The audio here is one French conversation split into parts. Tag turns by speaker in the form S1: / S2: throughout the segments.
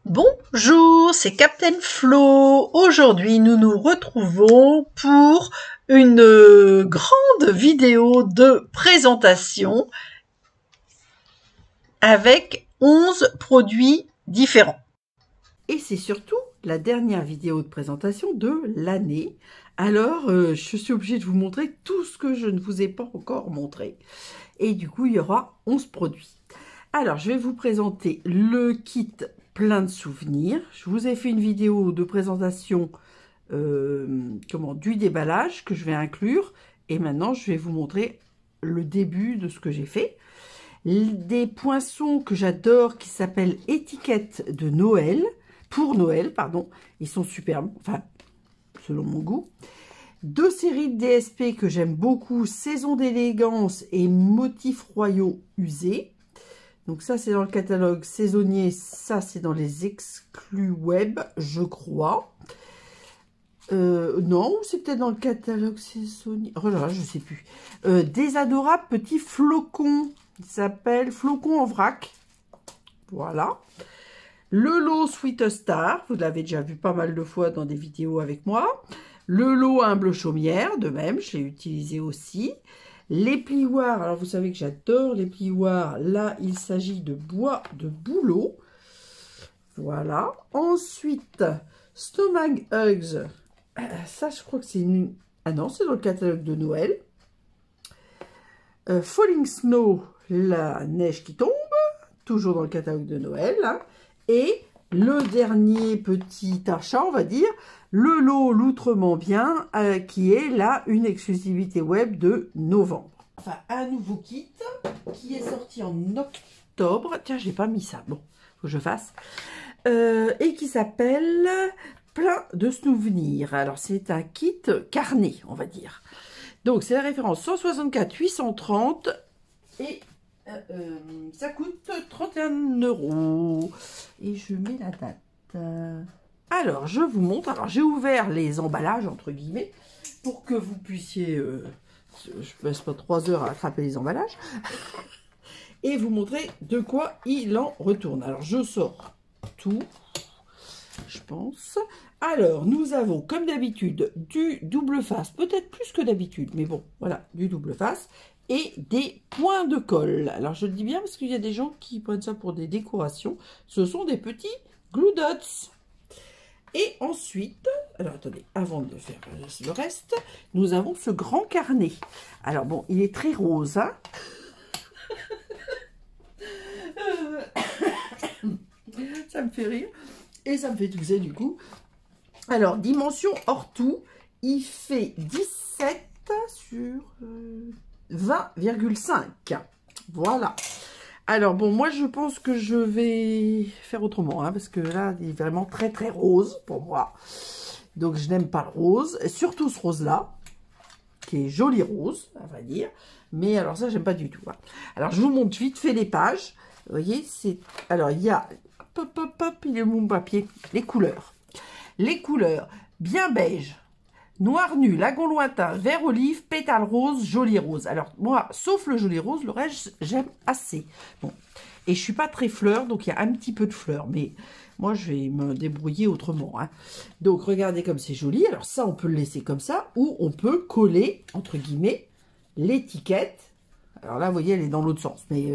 S1: Bonjour, c'est Captain Flo. Aujourd'hui, nous nous retrouvons pour une grande vidéo de présentation avec 11 produits différents.
S2: Et c'est surtout la dernière vidéo de présentation de l'année. Alors, je suis obligée de vous montrer tout ce que je ne vous ai pas encore montré. Et du coup, il y aura 11 produits. Alors, je vais vous présenter le kit plein de souvenirs. Je vous ai fait une vidéo de présentation du déballage que je vais inclure. Et maintenant, je vais vous montrer le début de ce que j'ai fait. Des poinçons que j'adore qui s'appellent étiquettes de Noël. Pour Noël, pardon. Ils sont superbes, enfin, selon mon goût. Deux séries de DSP que j'aime beaucoup, Saison d'élégance et Motifs royaux usés. Donc ça, c'est dans le catalogue saisonnier. Ça, c'est dans les exclus web, je crois. Non, c'est peut-être dans le catalogue saisonnier. Oh là là, je sais plus. Des adorables petits flocons. Il s'appelle Flocons en vrac. Voilà. Le lot Sweet Star. Vous l'avez déjà vu pas mal de fois dans des vidéos avec moi. Le lot humble chaumière, de même, je l'ai utilisé aussi. Les plioirs, alors vous savez que j'adore les plioirs. Là, il s'agit de bois de bouleau. Voilà. Ensuite, Stomach Hugs. Ça, je crois que c'est une... Ah non, c'est dans le catalogue de Noël. Falling Snow, la neige qui tombe. Toujours dans le catalogue de Noël. Hein. Et le dernier petit achat, on va dire, le lot Loutrement bien, qui est là une exclusivité web de novembre. Enfin, un nouveau kit qui est sorti en octobre. Tiens, j'ai pas mis ça. Bon, faut que je fasse. Et qui s'appelle Plein de souvenirs. Alors, c'est un kit carnet, on va dire. Donc, c'est la référence 164 830 et ça coûte 31 €. Et je mets la date. Alors, je vous montre. Alors, j'ai ouvert les emballages, entre guillemets, pour que vous puissiez... je passe pas 3 heures à attraper les emballages. Et vous montrer de quoi il en retourne. Alors, je sors tout, je pense. Alors, nous avons, comme d'habitude, du double face. Peut-être plus que d'habitude, mais bon, voilà, du double face. Et des points de colle. Alors, je le dis bien parce qu'il y a des gens qui prennent ça pour des décorations. Ce sont des petits glue dots. Et ensuite, alors attendez, avant de faire le reste, nous avons ce grand carnet. Alors bon, il est très rose, hein. Ça me fait rire. Et ça me fait tousser du coup. Alors, dimension hors tout, il fait 17 sur 20,5. Voilà. Alors, bon, moi, je pense que je vais faire autrement, hein, parce que là, il est vraiment très, très rose pour moi. Donc, je n'aime pas le rose, et surtout ce rose-là, qui est joli rose, à vrai dire. Mais alors, ça, j'aime pas du tout. Hein. Alors, je vous montre vite fait les pages. Vous voyez, c'est... Alors, il y a... Hop, hop, hop, il est mon papier. Les couleurs. Les couleurs, bien beige. Noir nu, lagon lointain, vert olive, pétale rose, joli rose. Alors, moi, sauf le joli rose, le reste, j'aime assez. Bon, et je suis pas très fleur, donc il y a un petit peu de fleurs. Mais moi, je vais me débrouiller autrement. Hein. Donc, regardez comme c'est joli. Alors, ça, on peut le laisser comme ça. Ou on peut coller, entre guillemets, l'étiquette. Alors là, vous voyez, elle est dans l'autre sens. Mais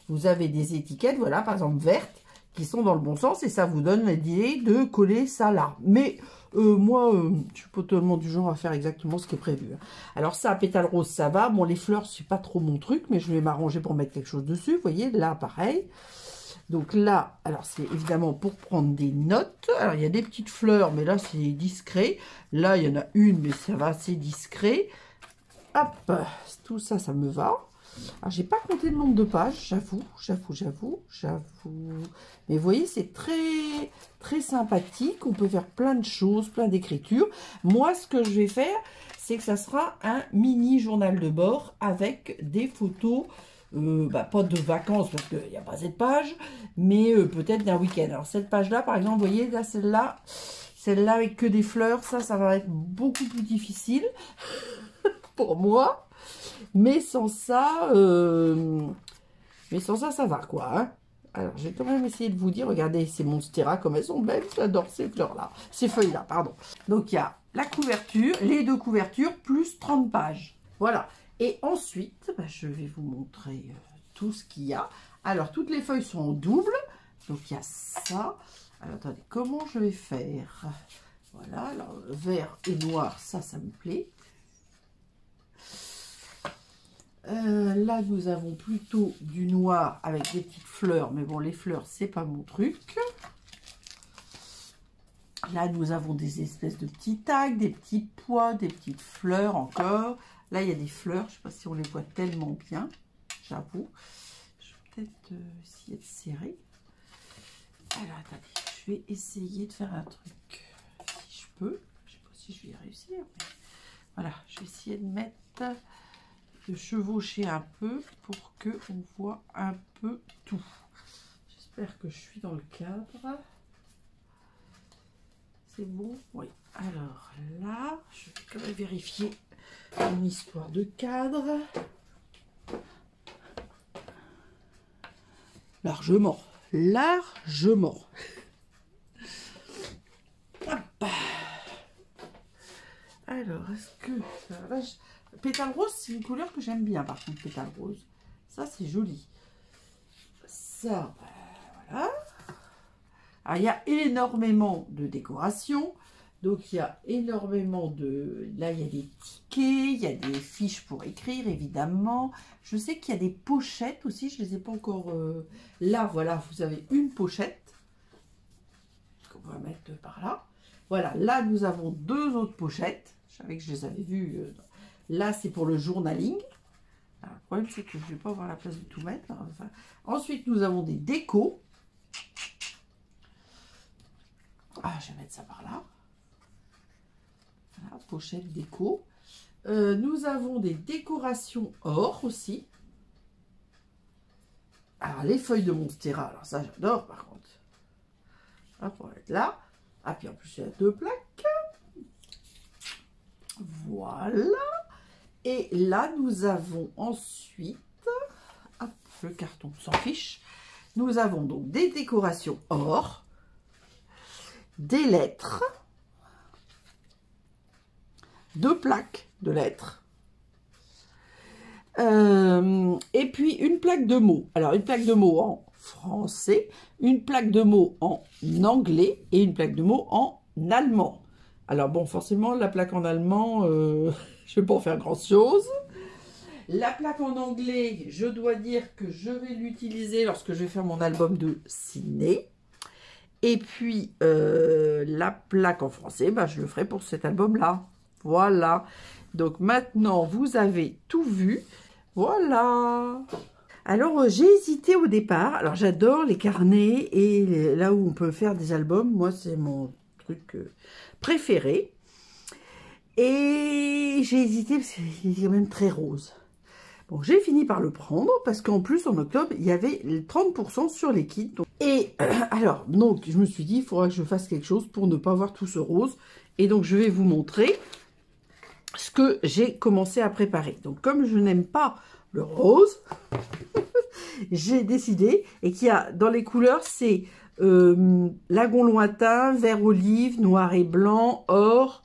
S2: vous avez des étiquettes, voilà, par exemple, vertes, qui sont dans le bon sens. Et ça vous donne l'idée de coller ça là. Mais... moi, je suis pas tellement du genre à faire exactement ce qui est prévu. Alors ça, pétale rose, ça va. Bon, les fleurs, c'est pas trop mon truc, mais je vais m'arranger pour mettre quelque chose dessus. Vous voyez, là, pareil. Donc là, alors c'est évidemment pour prendre des notes. Alors, il y a des petites fleurs, mais là, c'est discret. Là, il y en a une, mais ça va, c'est discret. Hop, tout ça, ça me va. Alors, j'ai pas compté le nombre de pages, j'avoue. Mais vous voyez, c'est très, très sympathique. On peut faire plein de choses, plein d'écritures. Moi, ce que je vais faire, c'est que ça sera un mini journal de bord avec des photos, pas de vacances, parce qu'il n'y a pas cette page, mais peut-être d'un week-end. Alors, cette page-là, par exemple, vous voyez, là, celle-là avec que des fleurs, ça va être beaucoup plus difficile pour moi. Mais sans ça, ça va, quoi. Hein. Alors, j'ai quand même essayé de vous dire, regardez ces Monstera comme elles sont belles, j'adore ces fleurs-là, ces feuilles-là, pardon. Donc, il y a la couverture, les deux couvertures, plus 30 pages. Voilà. Et ensuite, bah, je vais vous montrer tout ce qu'il y a. Alors, toutes les feuilles sont en double. Donc, il y a ça. Alors, attendez, comment je vais faire? Voilà, alors, vert et noir, ça me plaît. Là, nous avons plutôt du noir avec des petites fleurs. Mais bon, les fleurs, c'est pas mon truc. Là, nous avons des espèces de petits tags, des petits pois, des petites fleurs encore. Là, il y a des fleurs. Je ne sais pas si on les voit tellement bien. J'avoue. Je vais peut-être essayer de serrer. Alors, attendez. Je vais essayer de faire un truc. Si je peux. Je ne sais pas si je vais y réussir. Mais... Voilà. Je vais essayer de mettre... de chevaucher un peu pour que on voit un peu tout. J'espère que je suis dans le cadre. C'est bon? Oui. Alors là, je vais quand même vérifier une histoire de cadre. Largement. Largement. Hop. Alors, est-ce que... Là, pétale rose, c'est une couleur que j'aime bien, par contre, pétale rose. Ça, c'est joli. Ça, voilà. Alors, il y a énormément de décorations. Donc, il y a énormément de... Là, il y a des tickets, il y a des fiches pour écrire, évidemment. Je sais qu'il y a des pochettes aussi. Je ne les ai pas encore... Là, voilà, vous avez une pochette qu'on va mettre par là. Voilà, là, nous avons deux autres pochettes. Je savais que je les avais vues... Là, c'est pour le journaling. Alors, le problème, c'est que je ne vais pas avoir la place de tout mettre. Enfin, ensuite, nous avons des décos. Ah, je vais mettre ça par là. Voilà, pochette déco. Nous avons des décorations or aussi. Alors, les feuilles de Monstera. Alors, ça, j'adore, par contre. Hop, on va mettre là. Ah, puis en plus, il y a deux plaques. Voilà. Et là, nous avons ensuite, hop, le carton s'en fiche, nous avons donc des décorations or, des lettres, deux plaques de lettres, et puis une plaque de mots. Alors, une plaque de mots en français, une plaque de mots en anglais et une plaque de mots en allemand. Alors bon, forcément, la plaque en allemand, je ne vais pas en faire grand-chose. La plaque en anglais, je dois dire que je vais l'utiliser lorsque je vais faire mon album de ciné. Et puis, la plaque en français, bah, je le ferai pour cet album-là. Voilà. Donc maintenant, vous avez tout vu. Voilà. Alors, j'ai hésité au départ. Alors, j'adore les carnets et là où on peut faire des albums. Moi, c'est mon truc... préféré, et j'ai hésité parce qu'il est quand même très rose. Bon, j'ai fini par le prendre parce qu'en plus en octobre il y avait 30% sur les kits. Et alors donc je me suis dit il faudra que je fasse quelque chose pour ne pas voir tout ce rose, et donc je vais vous montrer ce que j'ai commencé à préparer. Donc comme je n'aime pas le rose, j'ai décidé, et qu'il y a dans les couleurs, c'est lagon lointain, vert olive, noir et blanc, or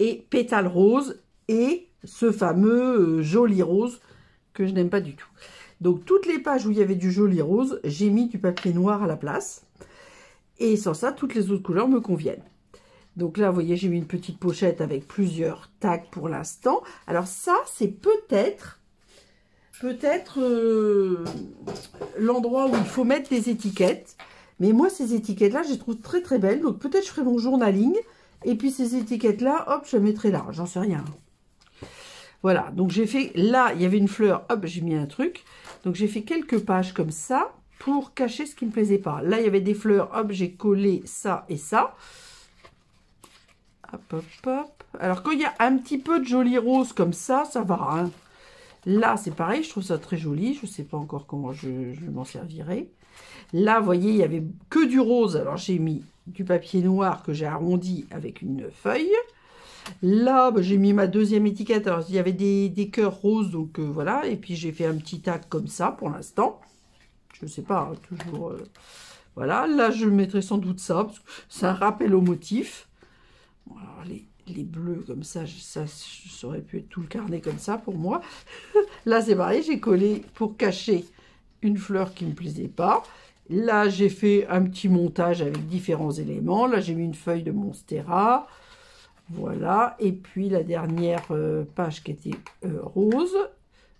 S2: et pétale rose, et ce fameux joli rose que je n'aime pas du tout. Donc toutes les pages où il y avait du joli rose, j'ai mis du papier noir à la place, et sans ça toutes les autres couleurs me conviennent. Donc là vous voyez, j'ai mis une petite pochette avec plusieurs tags pour l'instant. Alors ça c'est peut-être l'endroit où il faut mettre des étiquettes. Mais moi, ces étiquettes-là, je les trouve très très belles. Donc peut-être je ferai mon journaling. Et puis ces étiquettes-là, hop, je les mettrai là. J'en sais rien. Voilà, donc j'ai fait... Là, il y avait une fleur. Hop, j'ai mis un truc. Donc j'ai fait quelques pages comme ça pour cacher ce qui ne me plaisait pas. Là, il y avait des fleurs. Hop, j'ai collé ça et ça. Hop, hop, hop. Alors quand il y a un petit peu de joli rose comme ça va. Hein. Là, c'est pareil. Je trouve ça très joli. Je ne sais pas encore comment je m'en servirai. Là, vous voyez, il n'y avait que du rose. Alors, j'ai mis du papier noir que j'ai arrondi avec une feuille. Là, bah, j'ai mis ma deuxième étiquette. Alors, il y avait des cœurs roses, donc voilà. Et puis, j'ai fait un petit tag comme ça pour l'instant. Je sais pas, hein, toujours... voilà, là, je mettrai sans doute ça, parce que c'est un rappel au motif. Alors, les bleus, comme ça, ça aurait pu être tout le carnet comme ça, pour moi. Là, c'est pareil, j'ai collé pour cacher une fleur qui ne me plaisait pas. Là, j'ai fait un petit montage avec différents éléments. Là, j'ai mis une feuille de Monstera. Voilà. Et puis, la dernière page qui était rose.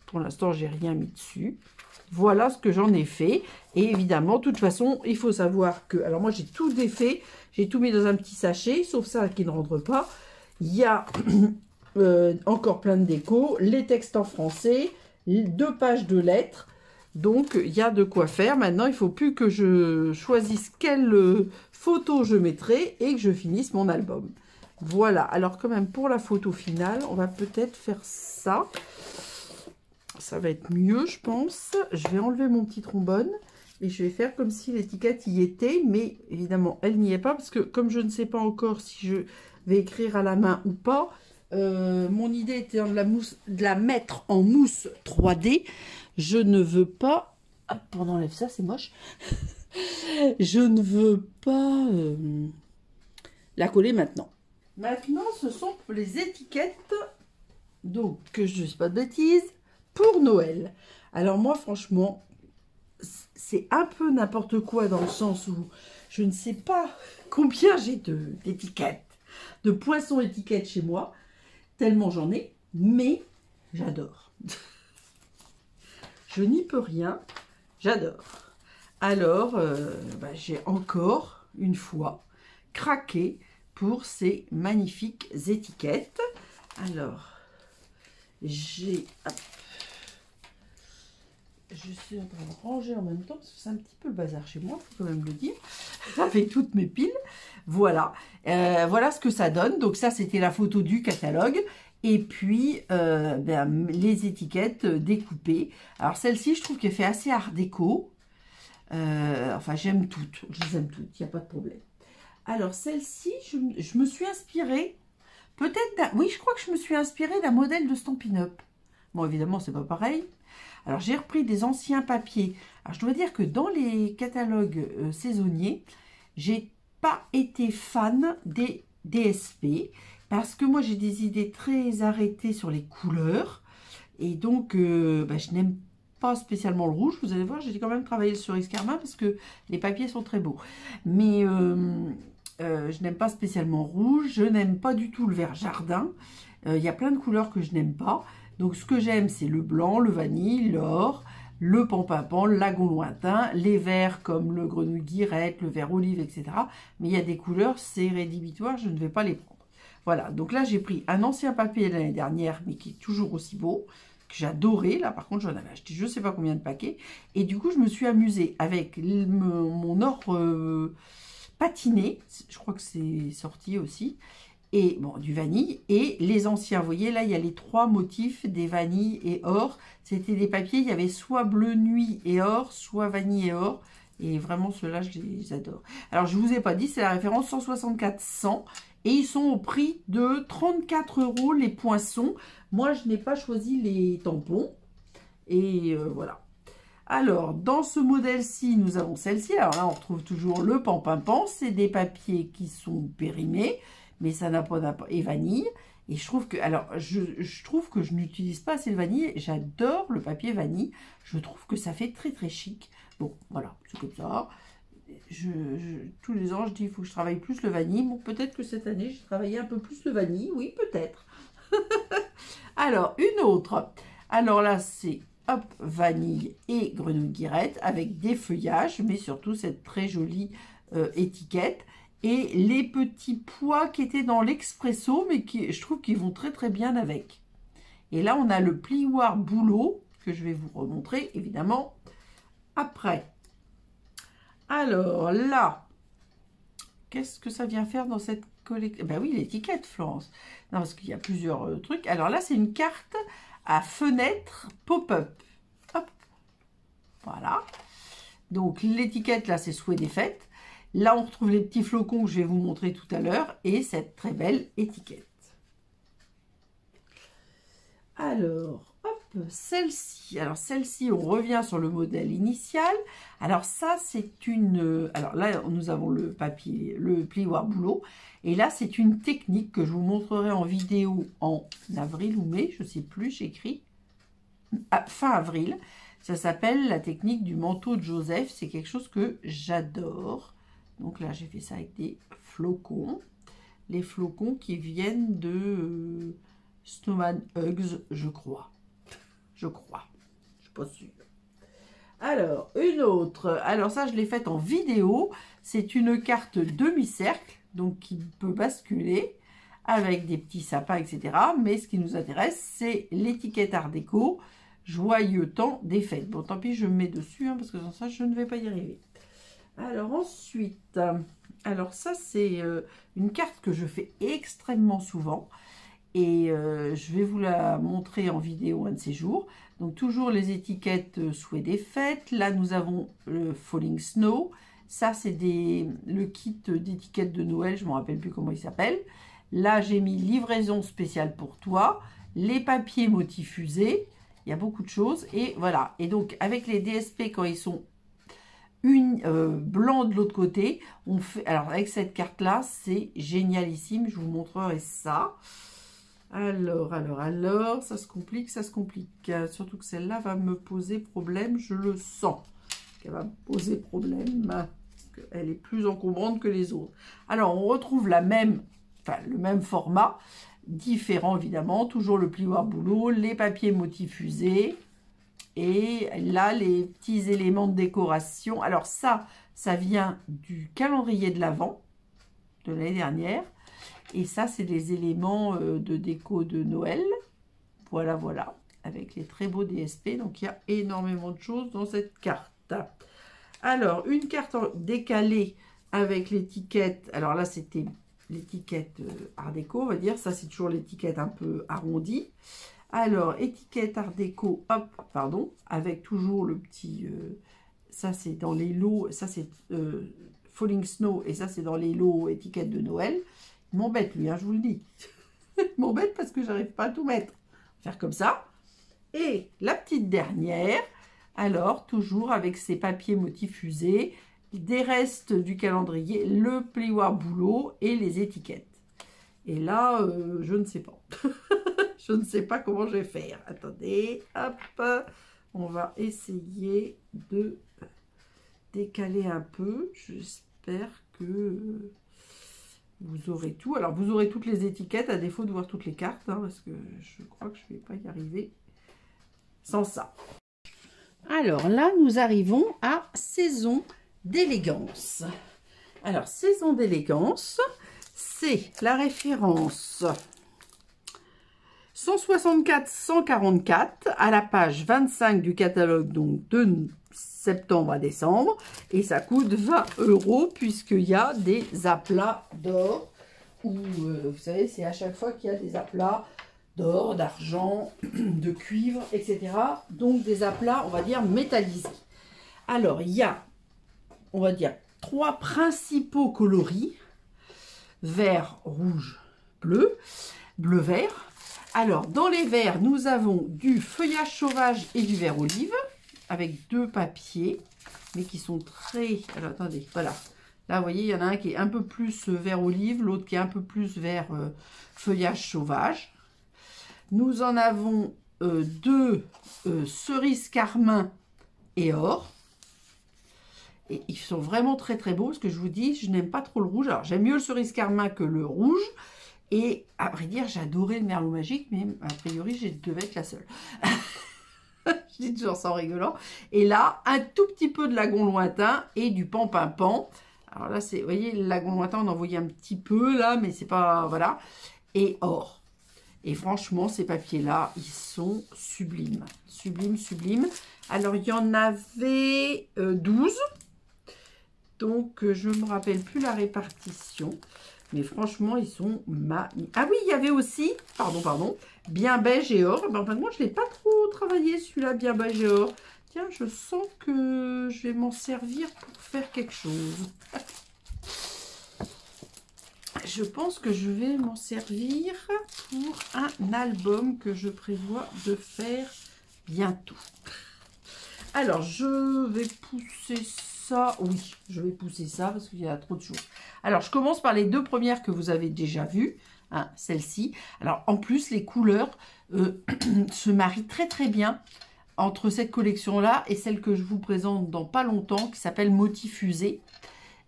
S2: Pour l'instant, j'ai rien mis dessus. Voilà ce que j'en ai fait. Et évidemment, de toute façon, il faut savoir que... Alors, moi, j'ai tout défait. J'ai tout mis dans un petit sachet, sauf ça qui ne rentre pas. Il y a encore plein de déco. Les textes en français. 2 pages de lettres. Donc, il y a de quoi faire. Maintenant, il ne faut plus que je choisisse quelle photo je mettrai et que je finisse mon album. Voilà. Alors, quand même, pour la photo finale, on va peut-être faire ça. Ça va être mieux, je pense. Je vais enlever mon petit trombone et je vais faire comme si l'étiquette y était. Mais évidemment, elle n'y est pas parce que comme je ne sais pas encore si je vais écrire à la main ou pas, mon idée était de la mettre en mousse 3D. Je ne veux pas... Hop, on enlève ça, c'est moche. Je ne veux pas la coller maintenant. Maintenant, ce sont les étiquettes. Donc, que je ne dise pas de bêtises. Pour Noël. Alors moi, franchement, c'est un peu n'importe quoi dans le sens où je ne sais pas combien j'ai d'étiquettes, de poinçons étiquettes chez moi, tellement j'en ai, mais j'adore. Je n'y peux rien, j'adore. Alors, j'ai encore une fois craqué pour ces magnifiques étiquettes. Alors, j'ai... Je suis en train de ranger en même temps, parce que c'est un petit peu le bazar chez moi, il faut quand même le dire, avec toutes mes piles. Voilà, voilà ce que ça donne. Donc ça, c'était la photo du catalogue. Et puis, les étiquettes découpées. Alors celle-ci, je trouve qu'elle fait assez art déco. Enfin, j'aime toutes, je les aime toutes, il n'y a pas de problème. Alors celle-ci, je me suis inspirée, peut-être, oui, je crois que je me suis inspirée d'un modèle de Stampin' Up. Bon, évidemment, c'est pas pareil. Alors, j'ai repris des anciens papiers. Alors, je dois dire que dans les catalogues saisonniers, j'ai pas été fan des DSP parce que moi, j'ai des idées très arrêtées sur les couleurs. Et donc, je n'aime pas spécialement le rouge. Vous allez voir, j'ai quand même travaillé sur Escarmin parce que les papiers sont très beaux. Mais je n'aime pas spécialement rouge. Je n'aime pas du tout le vert jardin. Il y a plein de couleurs que je n'aime pas. Donc, ce que j'aime, c'est le blanc, le vanille, l'or, le pampapant, le lagon lointain, les verts comme le grenouille guirette, le vert olive, etc. Mais il y a des couleurs, c'est rédhibitoire, je ne vais pas les prendre. Voilà, donc là, j'ai pris un ancien papier de l'année dernière, mais qui est toujours aussi beau, que j'adorais. Là, par contre, j'en avais acheté je ne sais pas combien de paquets. Et du coup, je me suis amusée avec mon or patiné. Je crois que c'est sorti aussi. Et bon, du vanille et les anciens, vous voyez là il y a les 3 motifs des vanilles et or, c'était des papiers, il y avait soit bleu nuit et or, soit vanille et or, et vraiment ceux-là je les adore. Alors je vous ai pas dit, c'est la référence 164-100 et ils sont au prix de 34 € les poinçons. Moi je n'ai pas choisi les tampons et voilà. Alors, dans ce modèle-ci, nous avons celle-ci. Alors là, on retrouve toujours le pampimpan. C'est des papiers qui sont périmés, mais ça n'a pas et vanille. Et je trouve que, alors, je trouve que je n'utilise pas assez le vanille. J'adore le papier vanille. Je trouve que ça fait très très chic. Bon, voilà, c'est comme ça. Tous les ans, je dis, il faut que je travaille plus le vanille. Bon, peut-être que cette année, j'ai travaillé un peu plus le vanille. Oui, peut-être. Alors, une autre. Alors là, c'est... Hop, vanille et grenouille guirette avec des feuillages, mais surtout cette très jolie étiquette. Et les petits pois qui étaient dans l'expresso, mais qui, je trouve qu'ils vont très très bien avec. Et là, on a le plioir boulot, que je vais vous remontrer, évidemment, après. Alors là, qu'est-ce que ça vient faire dans cette collection? Ben oui, l'étiquette, Florence. Non, parce qu'il y a plusieurs trucs. Alors là, c'est une carte à fenêtre pop-up. Hop. Voilà. Donc, l'étiquette, là, c'est souhait des fêtes. Là, on retrouve les petits flocons que je vais vous montrer tout à l'heure et cette très belle étiquette. Alors, hop, celle-ci. Alors celle-ci, on revient sur le modèle initial. Alors ça, c'est une... Alors là, nous avons le papier, le plioir boulot. Et là, c'est une technique que je vous montrerai en vidéo en avril ou mai. Je ne sais plus, j'écris. Fin avril. Ça s'appelle la technique du manteau de Joseph. C'est quelque chose que j'adore. Donc là, j'ai fait ça avec des flocons. Les flocons qui viennent de Snowman Hugs, je crois. Je suis pas sûre. Alors, une autre. Alors ça, je l'ai faite en vidéo. C'est une carte demi-cercle, donc qui peut basculer avec des petits sapins, etc. Mais ce qui nous intéresse, c'est l'étiquette Art déco. Joyeux temps des fêtes. Bon, tant pis, je me mets dessus, hein, parce que sans ça, je ne vais pas y arriver. Alors ensuite, alors ça, c'est une carte que je fais extrêmement souvent. Et je vais vous la montrer en vidéo un de ces jours. Donc toujours les étiquettes souhait des fêtes. Là nous avons le Falling Snow. Ça c'est le kit d'étiquettes de Noël. Je ne me rappelle plus comment il s'appelle. Là j'ai mis livraison spéciale pour toi. Les papiers motifs fusées. Il y a beaucoup de choses. Et voilà. Et donc avec les DSP quand ils sont blancs de l'autre côté. On fait, alors avec cette carte là c'est génialissime. Je vous montrerai ça. Alors, ça se complique, ça se complique. Surtout que celle-là va me poser problème, je le sens. Qu'elle va me poser problème, parce qu'elle est plus encombrante que les autres. Alors, on retrouve le même format, différent évidemment, toujours le plioir boulot, les papiers motifs fusés. Et là, les petits éléments de décoration. Alors ça vient du calendrier de l'Avent de l'année dernière. Et ça, c'est des éléments de déco de Noël. Voilà, voilà. Avec les très beaux DSP. Donc, il y a énormément de choses dans cette carte. Alors, une carte décalée avec l'étiquette. Alors là, c'était l'étiquette Art déco, on va dire. Ça, c'est toujours l'étiquette un peu arrondie. Alors, étiquette Art déco, hop, pardon. Avec toujours le petit... ça, c'est dans les lots. Ça, c'est Falling Snow. Et ça, c'est dans les lots étiquettes de Noël. Il m'embête lui, hein, je vous le dis. Il m'embête parce que j'arrive pas à tout mettre. Faire comme ça. Et la petite dernière, alors toujours avec ces papiers motifs fusés, des restes du calendrier, le plioir boulot et les étiquettes. Et là, je ne sais pas. Je ne sais pas comment je vais faire. Attendez, hop, on va essayer de décaler un peu. J'espère que... vous aurez tout. Alors, vous aurez toutes les étiquettes, à défaut de voir toutes les cartes, hein, parce que je crois que je ne vais pas y arriver sans ça. Alors là, nous arrivons à Saison d'élégance. Alors, Saison d'élégance, c'est la référence 164-144 à la page 25 du catalogue, donc de septembre à décembre, et ça coûte 20 € puisqu'il y a des aplats d'or, ou vous savez, c'est à chaque fois qu'il y a des aplats d'or, d'argent, de cuivre, etc. Donc des aplats, on va dire, métallisés. Alors, il y a, on va dire, 3 principaux coloris, vert, rouge, bleu, bleu-vert. Alors, dans les verts, nous avons du feuillage sauvage et du vert olive, avec 2 papiers, mais qui sont très... Alors, attendez, voilà. Là, vous voyez, il y en a un qui est un peu plus vert olive, l'autre qui est un peu plus vert feuillage sauvage. Nous en avons 2 cerises carmin et or. Et ils sont vraiment très très beaux, parce que je vous dis, je n'aime pas trop le rouge. Alors, j'aime mieux le cerise carmin que le rouge. Et à vrai dire, j'adorais le merlot magique, mais a priori, je devais être la seule. Je dis toujours ça en rigolant. Et là, un tout petit peu de lagon lointain et du pan-pin-pan. Alors là, c'est, vous voyez, le lagon lointain, on en voyait un petit peu là, mais c'est pas, voilà. Et or. Et franchement, ces papiers-là, ils sont sublimes. Sublimes, sublimes. Alors, il y en avait 12. Donc, je ne me rappelle plus la répartition. Mais franchement, ils sont magnifiques. Ah oui, il y avait aussi, pardon, bien beige et or. Ben, en fin de compte, je ne l'ai pas trop travaillé, celui-là, bien beige et or. Tiens, je sens que je vais m'en servir pour faire quelque chose. Je pense que je vais m'en servir pour un album que je prévois de faire bientôt. Alors, je vais pousser ça. Oui, je vais pousser ça parce qu'il y a trop de choses. Alors, je commence par les deux premières que vous avez déjà vues. Hein, celle-ci. Alors, en plus, les couleurs se marient très très bien entre cette collection-là et celle que je vous présente dans pas longtemps, qui s'appelle Motifusé.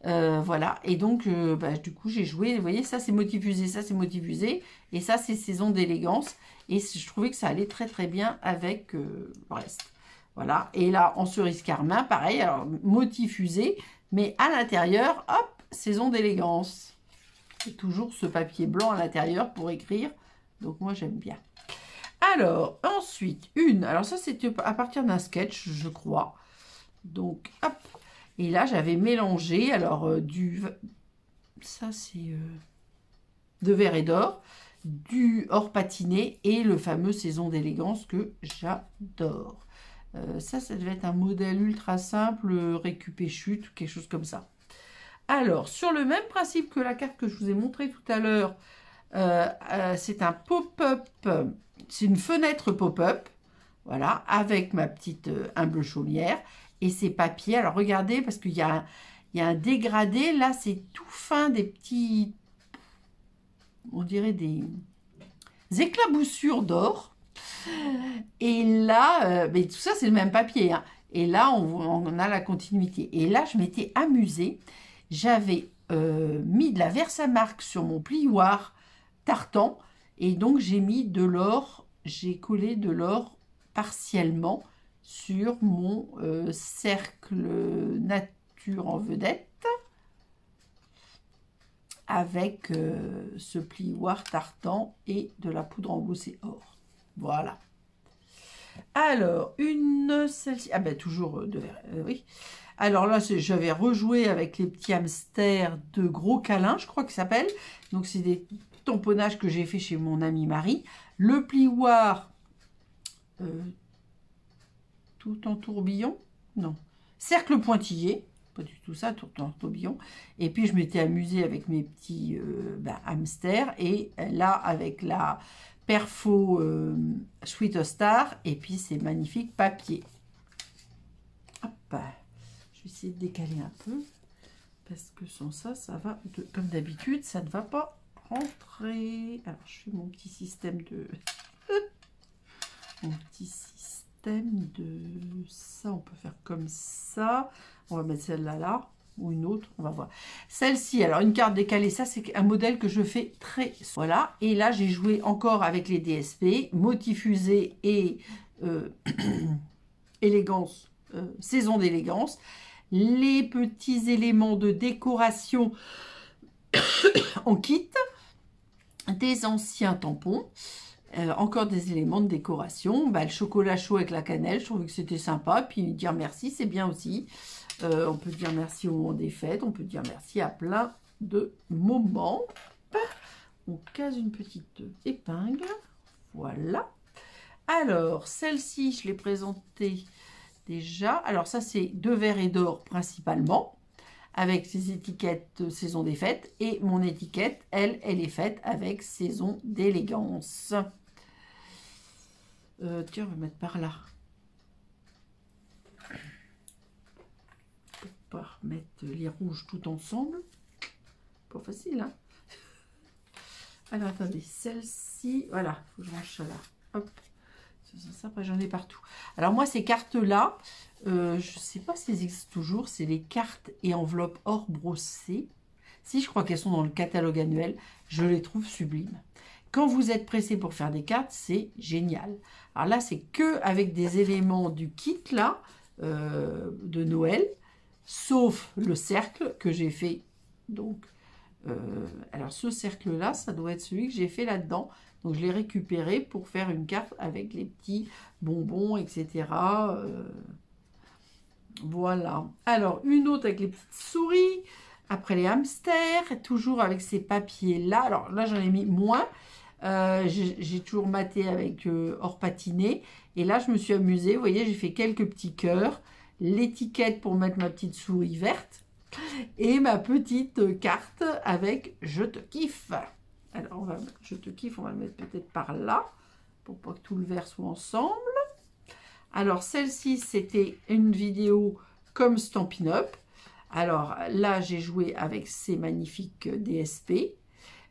S2: Voilà, et donc du coup j'ai joué, vous voyez, ça c'est Motifusé, ça c'est Motifusé, et ça c'est Saison d'élégance, et je trouvais que ça allait très très bien avec le reste. Voilà, et là en cerise carmin, pareil, alors Motifusé, mais à l'intérieur, hop, Saison d'élégance. Et toujours ce papier blanc à l'intérieur pour écrire, donc moi j'aime bien. Alors, ensuite, alors ça c'était à partir d'un sketch, je crois. Donc, hop. Et là, j'avais mélangé, alors, ça c'est de verre et d'or, du or patiné et le fameux Saison d'élégance que j'adore. Ça devait être un modèle ultra simple, récupé chute, quelque chose comme ça. Alors, sur le même principe que la carte que je vous ai montrée tout à l'heure, c'est un pop-up, c'est une fenêtre pop-up, voilà, avec ma petite humble chaumière et ces papiers. Alors, regardez, parce qu'il y a un dégradé, là, c'est tout fin, des petits, on dirait des éclaboussures d'or. Et là, mais tout ça, c'est le même papier, hein. Et là, on a la continuité. Et là, je m'étais amusée. J'avais mis de la Versamark sur mon plioir tartan. Et donc, j'ai mis de l'or, j'ai collé de l'or partiellement sur mon cercle nature en vedette. Avec ce plioir tartan et de la poudre embossée or. Voilà. Alors, celle-ci. Ah ben, toujours de verre. Oui. Alors là, j'avais rejoué avec les petits hamsters de gros câlins, je crois qu'ils s'appellent. Donc, c'est des tamponnages que j'ai fait chez mon amie Marie. Le plioir, tout en tourbillon. Non. Cercle pointillé. Pas du tout ça, tout en tourbillon. Et puis, je m'étais amusée avec mes petits hamsters. Et là, avec la Perfo Sweet Star, et puis ces magnifiques papiers. Hop, je vais essayer de décaler un peu, parce que sans ça, ça va, comme d'habitude, ça ne va pas rentrer. Alors, je fais mon petit système de... ça, on peut faire comme ça. On va mettre celle-là là. Ou une autre, on va voir. Celle-ci, alors une carte décalée, ça c'est un modèle que je fais très... Voilà, et là j'ai joué encore avec les DSP, Motifusé et élégance, Saison d'élégance. Les petits éléments de décoration en kit, des anciens tampons, encore des éléments de décoration, le chocolat chaud avec la cannelle, je trouvais que c'était sympa, puis dire merci, c'est bien aussi. On peut dire merci au moment des fêtes, on peut dire merci à plein de moments. On case une petite épingle, voilà. Alors, celle-ci, je l'ai présentée déjà. Alors ça, c'est de verre et d'or principalement, avec ses étiquettes Saison des fêtes. Et mon étiquette, elle est faite avec Saison d'élégance. Tiens, on va mettre par là. Pas remettre les rouges tout ensemble. Pas facile, hein. Alors, attendez, celle-ci, voilà, faut que je range ça là. Hop, ça, après j'en ai partout. Alors, moi, ces cartes-là, je sais pas si elles existent toujours, c'est les cartes et enveloppes or brossées. Si, je crois qu'elles sont dans le catalogue annuel, je les trouve sublimes. Quand vous êtes pressé pour faire des cartes, c'est génial. Alors là, c'est que avec des éléments du kit, là, de Noël, sauf le cercle que j'ai fait. Donc, alors ce cercle-là, ça doit être celui que j'ai fait là-dedans. Donc, je l'ai récupéré pour faire une carte avec les petits bonbons, etc. Voilà. Alors, une autre avec les petites souris. Après les hamsters, toujours avec ces papiers-là. Alors là, j'en ai mis moins. J'ai toujours maté avec or patiné. Et là, je me suis amusée. Vous voyez, j'ai fait quelques petits cœurs. L'étiquette pour mettre ma petite souris verte. Et ma petite carte avec « Je te kiffe ». Alors, je te kiffe, on va le mettre peut-être par là. Pour pas que tout le verre soit ensemble. Alors, celle-ci, c'était une vidéo comme Stampin' Up. Alors là, j'ai joué avec ces magnifiques DSP,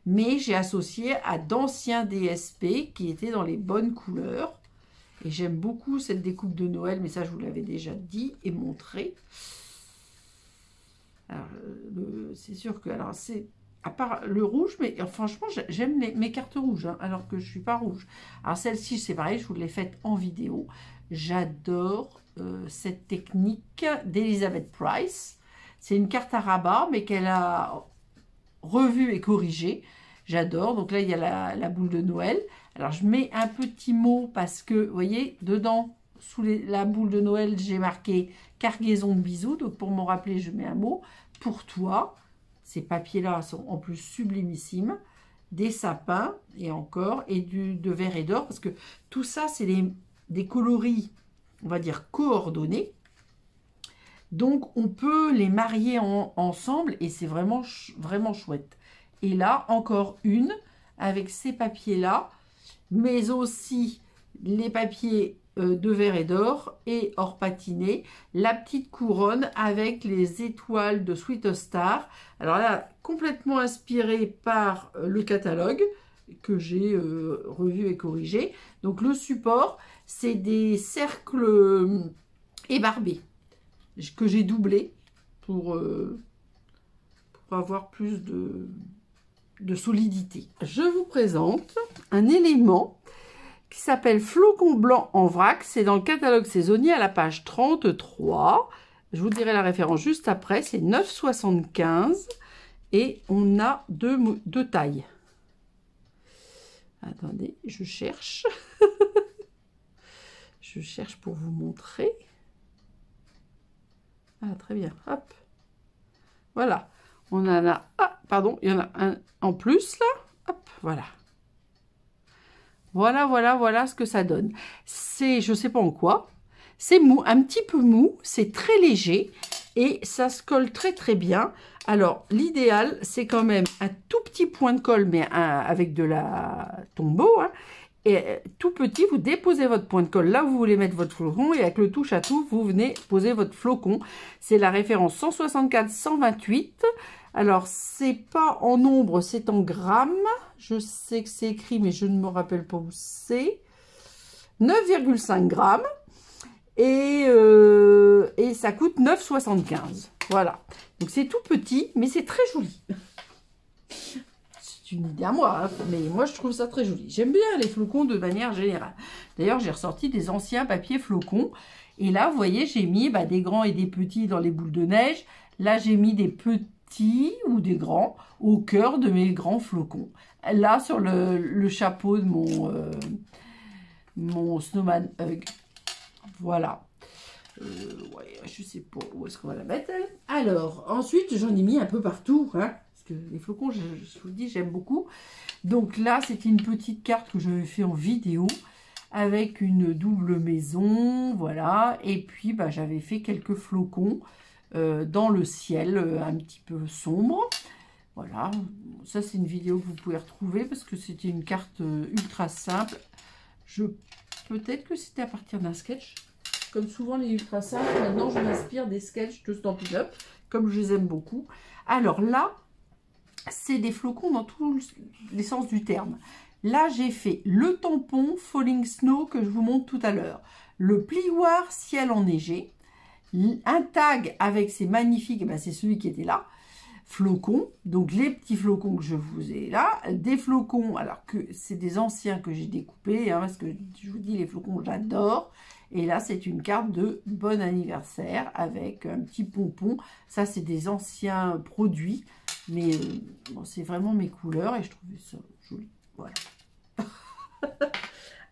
S2: mais j'ai associé à d'anciens DSP qui étaient dans les bonnes couleurs. Et j'aime beaucoup cette découpe de Noël, mais ça, je vous l'avais déjà dit et montré. Alors, c'est sûr que, alors, c'est à part le rouge, mais franchement, j'aime mes cartes rouges, hein, alors que je suis pas rouge. Alors, celle-ci, c'est pareil, je vous l'ai faite en vidéo. J'adore cette technique d'Elizabeth Price. C'est une carte à rabat, mais qu'elle a revue et corrigée. J'adore. Donc là, il y a la boule de Noël. Alors, je mets un petit mot parce que, vous voyez, dedans, sous la boule de Noël, j'ai marqué « Cargaison de bisous ». Donc, pour m'en rappeler, je mets un mot « Pour toi ». Ces papiers-là sont en plus sublimissimes. Des sapins, et encore, et de vert et d'or. Parce que tout ça, c'est des coloris, on va dire, coordonnés. Donc, on peut les marier ensemble et c'est vraiment, vraiment chouette. Et là, encore une avec ces papiers-là, mais aussi les papiers de verre et d'or et or patiné. La petite couronne avec les étoiles de Sweet Star. Alors là, complètement inspirée par le catalogue que j'ai revu et corrigé. Donc, le support, c'est des cercles ébarbés que j'ai doublé pour avoir plus de solidité. Je vous présente un élément qui s'appelle Flocon blanc en vrac. C'est dans le catalogue saisonnier à la page 33. Je vous dirai la référence juste après. C'est 9,75 et on a deux tailles. Attendez, je cherche. Je cherche pour vous montrer. Ah, très bien. Hop. Voilà. On en a... Ah, pardon. Il y en a un en plus, là. Hop, voilà. Voilà ce que ça donne. C'est, je ne sais pas en quoi. C'est mou, un petit peu mou. C'est très léger. Et ça se colle très, très bien. Alors, l'idéal, c'est quand même un tout petit point de colle, mais avec de la tombeau, hein. Et tout petit, vous déposez votre point de colle là où vous voulez mettre votre flocon et avec le touche à tout, vous venez poser votre flocon. C'est la référence 164-128. Alors, c'est pas en nombre, c'est en grammes. Je sais que c'est écrit, mais je ne me rappelle pas où c'est. 9,5 grammes. Et ça coûte 9,75. Voilà. Donc, c'est tout petit, mais c'est très joli. C'est une idée à moi, hein, mais moi je trouve ça très joli. J'aime bien les flocons de manière générale. D'ailleurs, j'ai ressorti des anciens papiers flocons. Et là, vous voyez, j'ai mis des grands et des petits dans les boules de neige. Là, j'ai mis des petits ou des grands au cœur de mes grands flocons. Là, sur le chapeau de mon Snowman Hug. Voilà. Ouais, je sais pas où est-ce qu'on va la mettre. Alors, ensuite, j'en ai mis un peu partout, hein. Les flocons, je vous dis, j'aime beaucoup. Donc là, c'était une petite carte que j'avais fait en vidéo avec une double maison, voilà. Et puis, j'avais fait quelques flocons dans le ciel un petit peu sombre. Voilà, ça c'est une vidéo que vous pouvez retrouver parce que c'était une carte ultra simple. Peut-être que c'était à partir d'un sketch. Comme souvent les ultra simples, maintenant je m'inspire des sketchs de Stampin' Up, comme je les aime beaucoup. Alors là, c'est des flocons dans tous les sens du terme. Là, j'ai fait le tampon Falling Snow que je vous montre tout à l'heure. Le plioir ciel enneigé. Un tag avec ces magnifiques, c'est celui qui était là, flocons. Donc, les petits flocons que je vous ai là. Des flocons, alors que c'est des anciens que j'ai découpés, hein, parce que je vous dis, les flocons, j'adore. Et là, c'est une carte de bon anniversaire avec un petit pompon. Ça, c'est des anciens produits. Mais bon, c'est vraiment mes couleurs et je trouvais ça joli. Voilà.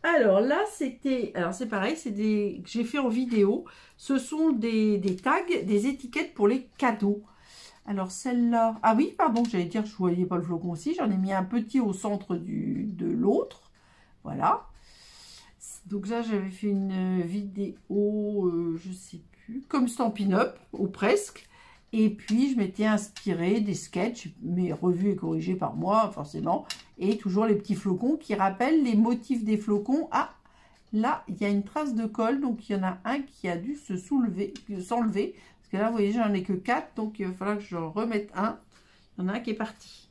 S2: Alors là, c'était... Alors c'est pareil, c'est des... que j'ai fait en vidéo. Ce sont des tags, des étiquettes pour les cadeaux. Alors celle-là... Ah oui, pardon, j'allais dire que je ne voyais pas le flocon aussi. J'en ai mis un petit au centre de l'autre. Voilà. Donc là, j'avais fait une vidéo, je ne sais plus, comme Stampin' Up, ou presque. Et puis, je m'étais inspirée des sketchs, mais revus et corrigés par moi, forcément. Et toujours les petits flocons qui rappellent les motifs des flocons. Ah, là, il y a une trace de colle, donc il y en a un qui a dû s'enlever. Parce que là, vous voyez, j'en ai que 4, donc il va falloir que je remette un. Il y en a un qui est parti.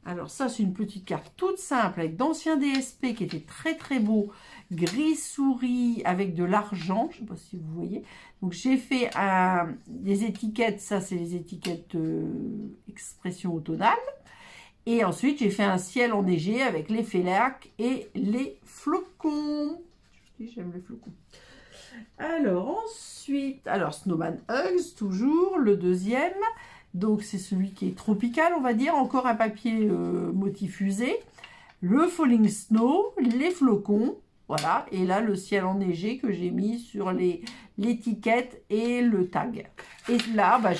S2: Alors ça, c'est une petite carte toute simple, avec d'anciens DSP qui étaient très très beaux, gris souris avec de l'argent, je ne sais pas si vous voyez. Donc j'ai fait des étiquettes, ça c'est les étiquettes expression automnale. Et ensuite, j'ai fait un ciel enneigé avec les félacs et les flocons. Je dis, j'aime les flocons. Alors, ensuite, Snowman Hugs, toujours, le deuxième. Donc, c'est celui qui est tropical, on va dire. Encore un papier motif usé. Le Falling Snow, les flocons. Voilà. Et là, le ciel enneigé que j'ai mis sur l'étiquette et le tag. Et là, bah,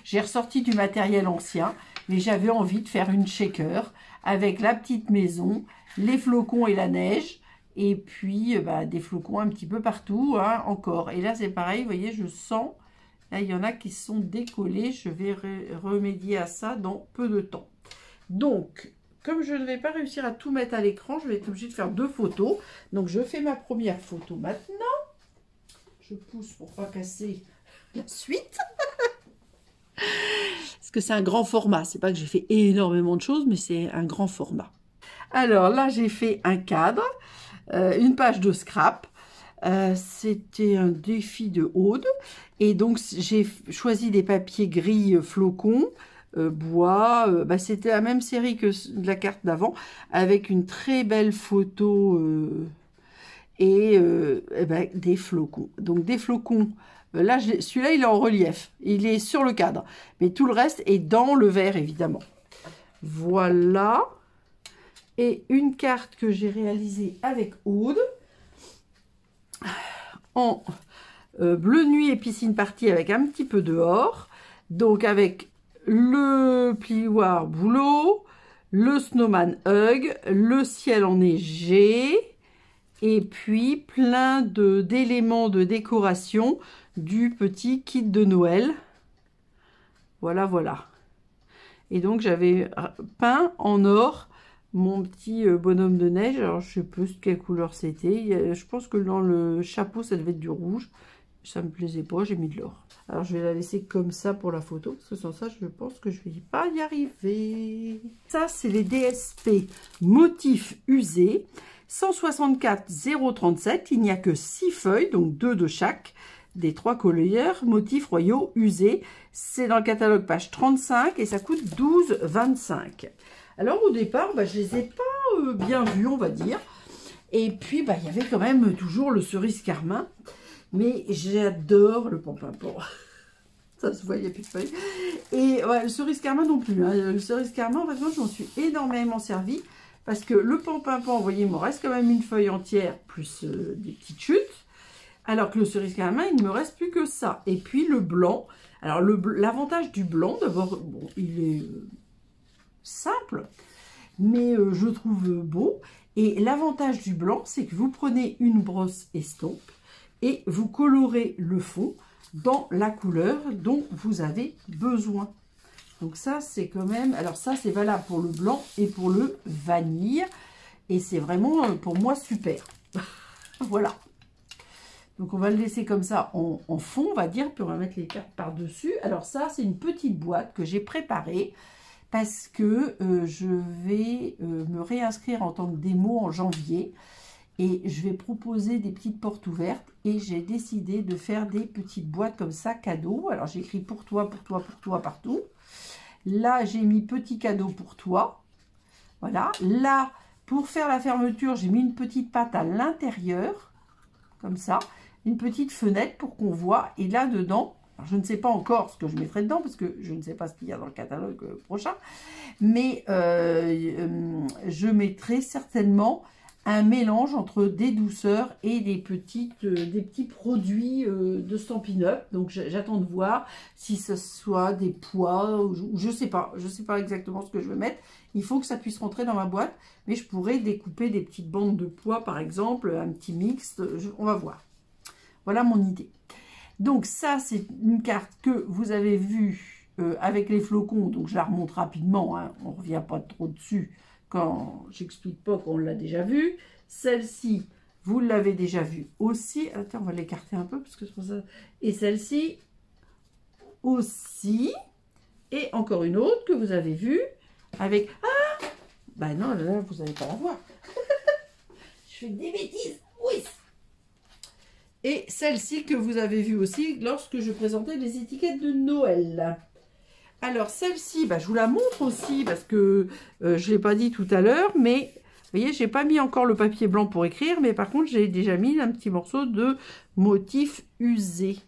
S2: j'ai ressorti du matériel ancien. Mais j'avais envie de faire une shaker avec la petite maison, les flocons et la neige. Et puis, bah, des flocons un petit peu partout, hein, encore. Et là, c'est pareil, vous voyez, je sens, là, il y en a qui sont décollés. Je vais remédier à ça dans peu de temps. Donc, comme je ne vais pas réussir à tout mettre à l'écran, je vais être obligée de faire 2 photos. Donc, je fais ma première photo maintenant. Je pousse pour pas casser la suite. Parce que c'est un grand format. C'est pas que j'ai fait énormément de choses, mais c'est un grand format. Alors là, j'ai fait un cadre, une page de scrap. C'était un défi de Aude. Et donc, j'ai choisi des papiers gris flocons, bois. Bah, c'était la même série que de la carte d'avant, avec une très belle photo et ben, des flocons. Donc, des flocons. Là, celui-là, il est en relief. Il est sur le cadre. Mais tout le reste est dans le verre, évidemment. Voilà. Et une carte que j'ai réalisée avec Aude. En bleu nuit et piscine partie avec un petit peu dehors. Donc, avec le plioir boulot, le snowman hug, le ciel enneigé. Et puis, plein d'éléments de décoration du petit kit de Noël. Voilà, voilà. Et donc, j'avais peint en or mon petit bonhomme de neige. Alors, je sais plus quelle couleur c'était. Je pense que dans le chapeau, ça devait être du rouge. Ça me plaisait pas, j'ai mis de l'or. Alors, je vais la laisser comme ça pour la photo. Parce que sans ça, je pense que je vais pas y arriver. Ça, c'est les DSP motifs usés. 164 037. Il n'y a que 6 feuilles, donc 2 de chaque. Des 3 couleurs, motifs royaux usés. C'est dans le catalogue page 35 et ça coûte 12,25. Alors au départ, bah, je les ai pas bien vus, on va dire. Et puis, bah, il y avait quand même toujours le cerise carmin. Mais j'adore le pampinpon. Ça se voit, il n'y a plus de feuilles. Et ouais, le cerise carmin non plus. Hein. Le cerise carmin, en fait, moi, je m'en suis énormément servi. Parce que le pampinpon, vous voyez, il me reste quand même une feuille entière, plus des petites chutes. Alors que le cerise carmin, il ne me reste plus que ça. Et puis le blanc. Alors l'avantage du blanc, d'abord, bon, il est simple, mais je trouve beau. Et l'avantage du blanc, c'est que vous prenez une brosse estompe et vous colorez le fond dans la couleur dont vous avez besoin. Donc ça, c'est quand même... Alors ça, c'est valable pour le blanc et pour le vanille. Et c'est vraiment, pour moi, super. Voilà. Donc, on va le laisser comme ça en fond, on va dire. Puis, on va mettre les cartes par-dessus. Alors, ça, c'est une petite boîte que j'ai préparée parce que je vais me réinscrire en tant que démo en janvier. Et je vais proposer des petites portes ouvertes. Et j'ai décidé de faire des petites boîtes comme ça, cadeaux. Alors, j'ai écrit pour toi, pour toi, pour toi, partout. Là, j'ai mis petit cadeau pour toi. Voilà. Là, pour faire la fermeture, j'ai mis une petite patte à l'intérieur. Comme ça, une petite fenêtre pour qu'on voit. Et là, dedans, alors je ne sais pas encore ce que je mettrai dedans, parce que je ne sais pas ce qu'il y a dans le catalogue prochain, mais je mettrai certainement un mélange entre des douceurs et des petits produits de Stampin' Up. Donc, j'attends de voir si ce soit des pois, ou je ne sais pas. Je ne sais pas exactement ce que je vais mettre. Il faut que ça puisse rentrer dans ma boîte, mais je pourrais découper des petites bandes de pois, par exemple, un petit mixte. On va voir. Voilà mon idée. Donc, ça, c'est une carte que vous avez vue avec les flocons. Donc, je la remonte rapidement. Hein. On ne revient pas trop dessus quand j'explique pas qu'on l'a déjà vue. Celle-ci vous l'avez déjà vu aussi. Attends, on va l'écarter un peu parce que c'est pour ça. Et celle-ci aussi. Et encore une autre que vous avez vue avec... Ah, bah non, là, vous n'allez pas la voir. Je fais des bêtises. Oui. Et celle-ci que vous avez vue aussi lorsque je présentais les étiquettes de Noël. Alors, celle-ci, bah, je vous la montre aussi parce que je ne l'ai pas dit tout à l'heure, mais vous voyez, j'ai pas mis encore le papier blanc pour écrire, mais par contre, j'ai déjà mis un petit morceau de motif usé.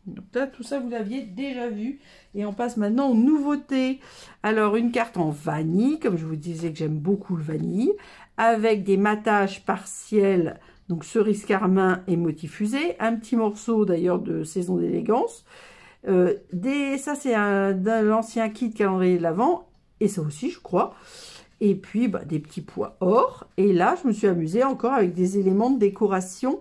S2: Donc là, tout ça, vous l'aviez déjà vu. Et on passe maintenant aux nouveautés. Alors, une carte en vanille, comme je vous disais que j'aime beaucoup le vanille, avec des matages partiels, donc cerise carmin et motif usé. Un petit morceau d'ailleurs de saison d'élégance. Ça, c'est de l'ancien kit calendrier de l'Avent. Et ça aussi, je crois. Et puis, bah, des petits pois or. Et là, je me suis amusée encore avec des éléments de décoration.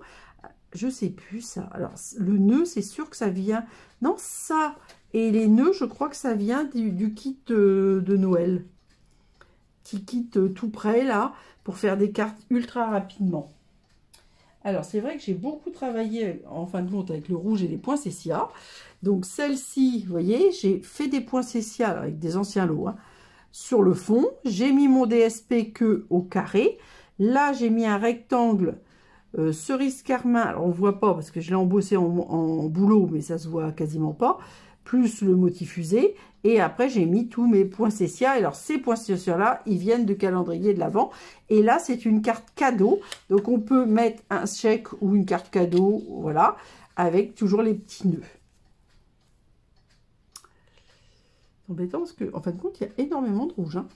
S2: Je sais plus ça. Alors, le nœud, c'est sûr que ça vient... Non, ça et les nœuds, je crois que ça vient du kit de Noël. Petit kit tout prêt, là, pour faire des cartes ultra rapidement. Alors, c'est vrai que j'ai beaucoup travaillé, en fin de compte, avec le rouge et les poinsettias. Donc, celle-ci, vous voyez, j'ai fait des poinsettias avec des anciens lots, hein, sur le fond. J'ai mis mon DSP queue au carré. Là, j'ai mis un rectangle cerise carmin. Alors, on ne voit pas parce que je l'ai embossé en boulot, mais ça se voit quasiment pas. Plus le motif usé. Et après, j'ai mis tous mes poinsettias. Alors, ces poinsettias-là, ils viennent de calendrier de l'Avent. Et là, c'est une carte cadeau. Donc, on peut mettre un chèque ou une carte cadeau, voilà, avec toujours les petits nœuds. C'est embêtant parce qu'en fin de compte, il y a énormément de rouge. Hein.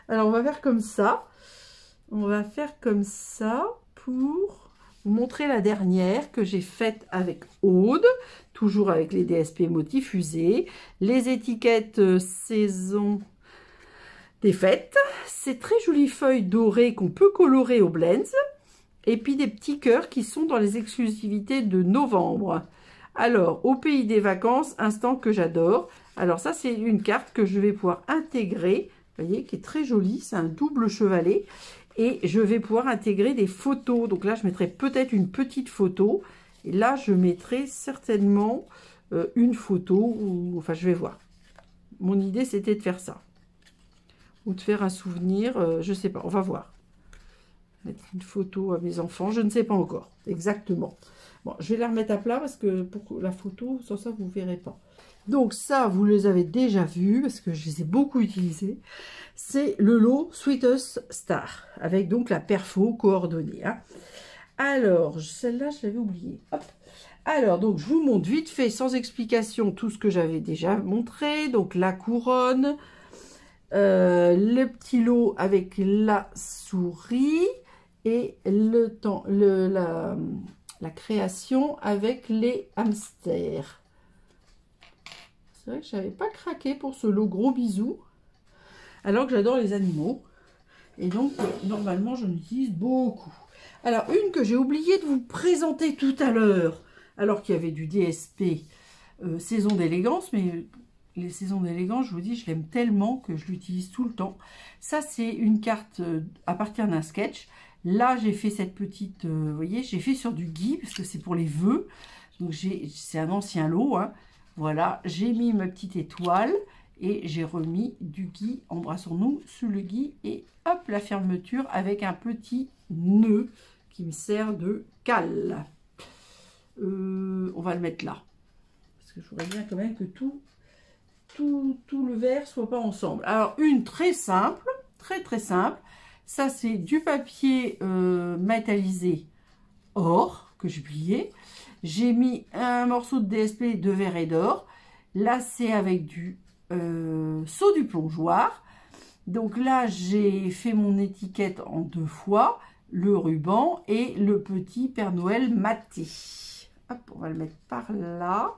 S2: Alors, on va faire comme ça. On va faire comme ça pour vous montrer la dernière que j'ai faite avec Aude. Toujours avec les DSP motifs usés. Les étiquettes saison des fêtes. C'est très jolies feuilles dorées qu'on peut colorer au blends. Et puis des petits cœurs qui sont dans les exclusivités de novembre. Alors, au pays des vacances, instant que j'adore. Alors ça, c'est une carte que je vais pouvoir intégrer. Vous voyez, qui est très jolie. C'est un double chevalet. Et je vais pouvoir intégrer des photos. Donc là, je mettrai peut-être une petite photo. Et là, je mettrai certainement une photo. Ou, enfin, je vais voir. Mon idée, c'était de faire ça. Ou de faire un souvenir. Je ne sais pas. On va voir. Mettre une photo à mes enfants. Je ne sais pas encore exactement. Bon, je vais la remettre à plat parce que pour la photo, sans ça, vous ne verrez pas. Donc ça, vous les avez déjà vus parce que je les ai beaucoup utilisés. C'est le lot Sweetest Star avec donc la perfo coordonnée. Hein. Alors, celle-là, je l'avais oubliée. Hop. Alors, donc, je vous montre vite fait, sans explication, tout ce que j'avais déjà montré. Donc, la couronne, le petit lot avec la souris et la création avec les hamsters. C'est vrai que je n'avais pas craqué pour ce lot gros bisous, alors que j'adore les animaux. Et donc, normalement, je l'utilise beaucoup. Alors, une que j'ai oublié de vous présenter tout à l'heure, alors qu'il y avait du DSP saison d'élégance, mais les saisons d'élégance, je vous dis, je l'aime tellement que je l'utilise tout le temps. Ça, c'est une carte à partir d'un sketch. Là, j'ai fait cette petite, vous voyez, j'ai fait sur du gui, parce que c'est pour les vœux. Donc, c'est un ancien lot, hein. Voilà, j'ai mis ma petite étoile et j'ai remis du gui, embrassons-nous, sous le gui. Et hop, la fermeture avec un petit nœud qui me sert de cale. On va le mettre là. Parce que je voudrais bien quand même que tout le verre soit pas ensemble. Alors, une très simple, très simple. Ça, c'est du papier métallisé or que j'ai plié. J'ai mis un morceau de DSP de verre et d'or. Là, c'est avec du seau du plongeoir. Donc là, j'ai fait mon étiquette en 2 fois. Le ruban et le petit Père Noël maté. Hop, on va le mettre par là.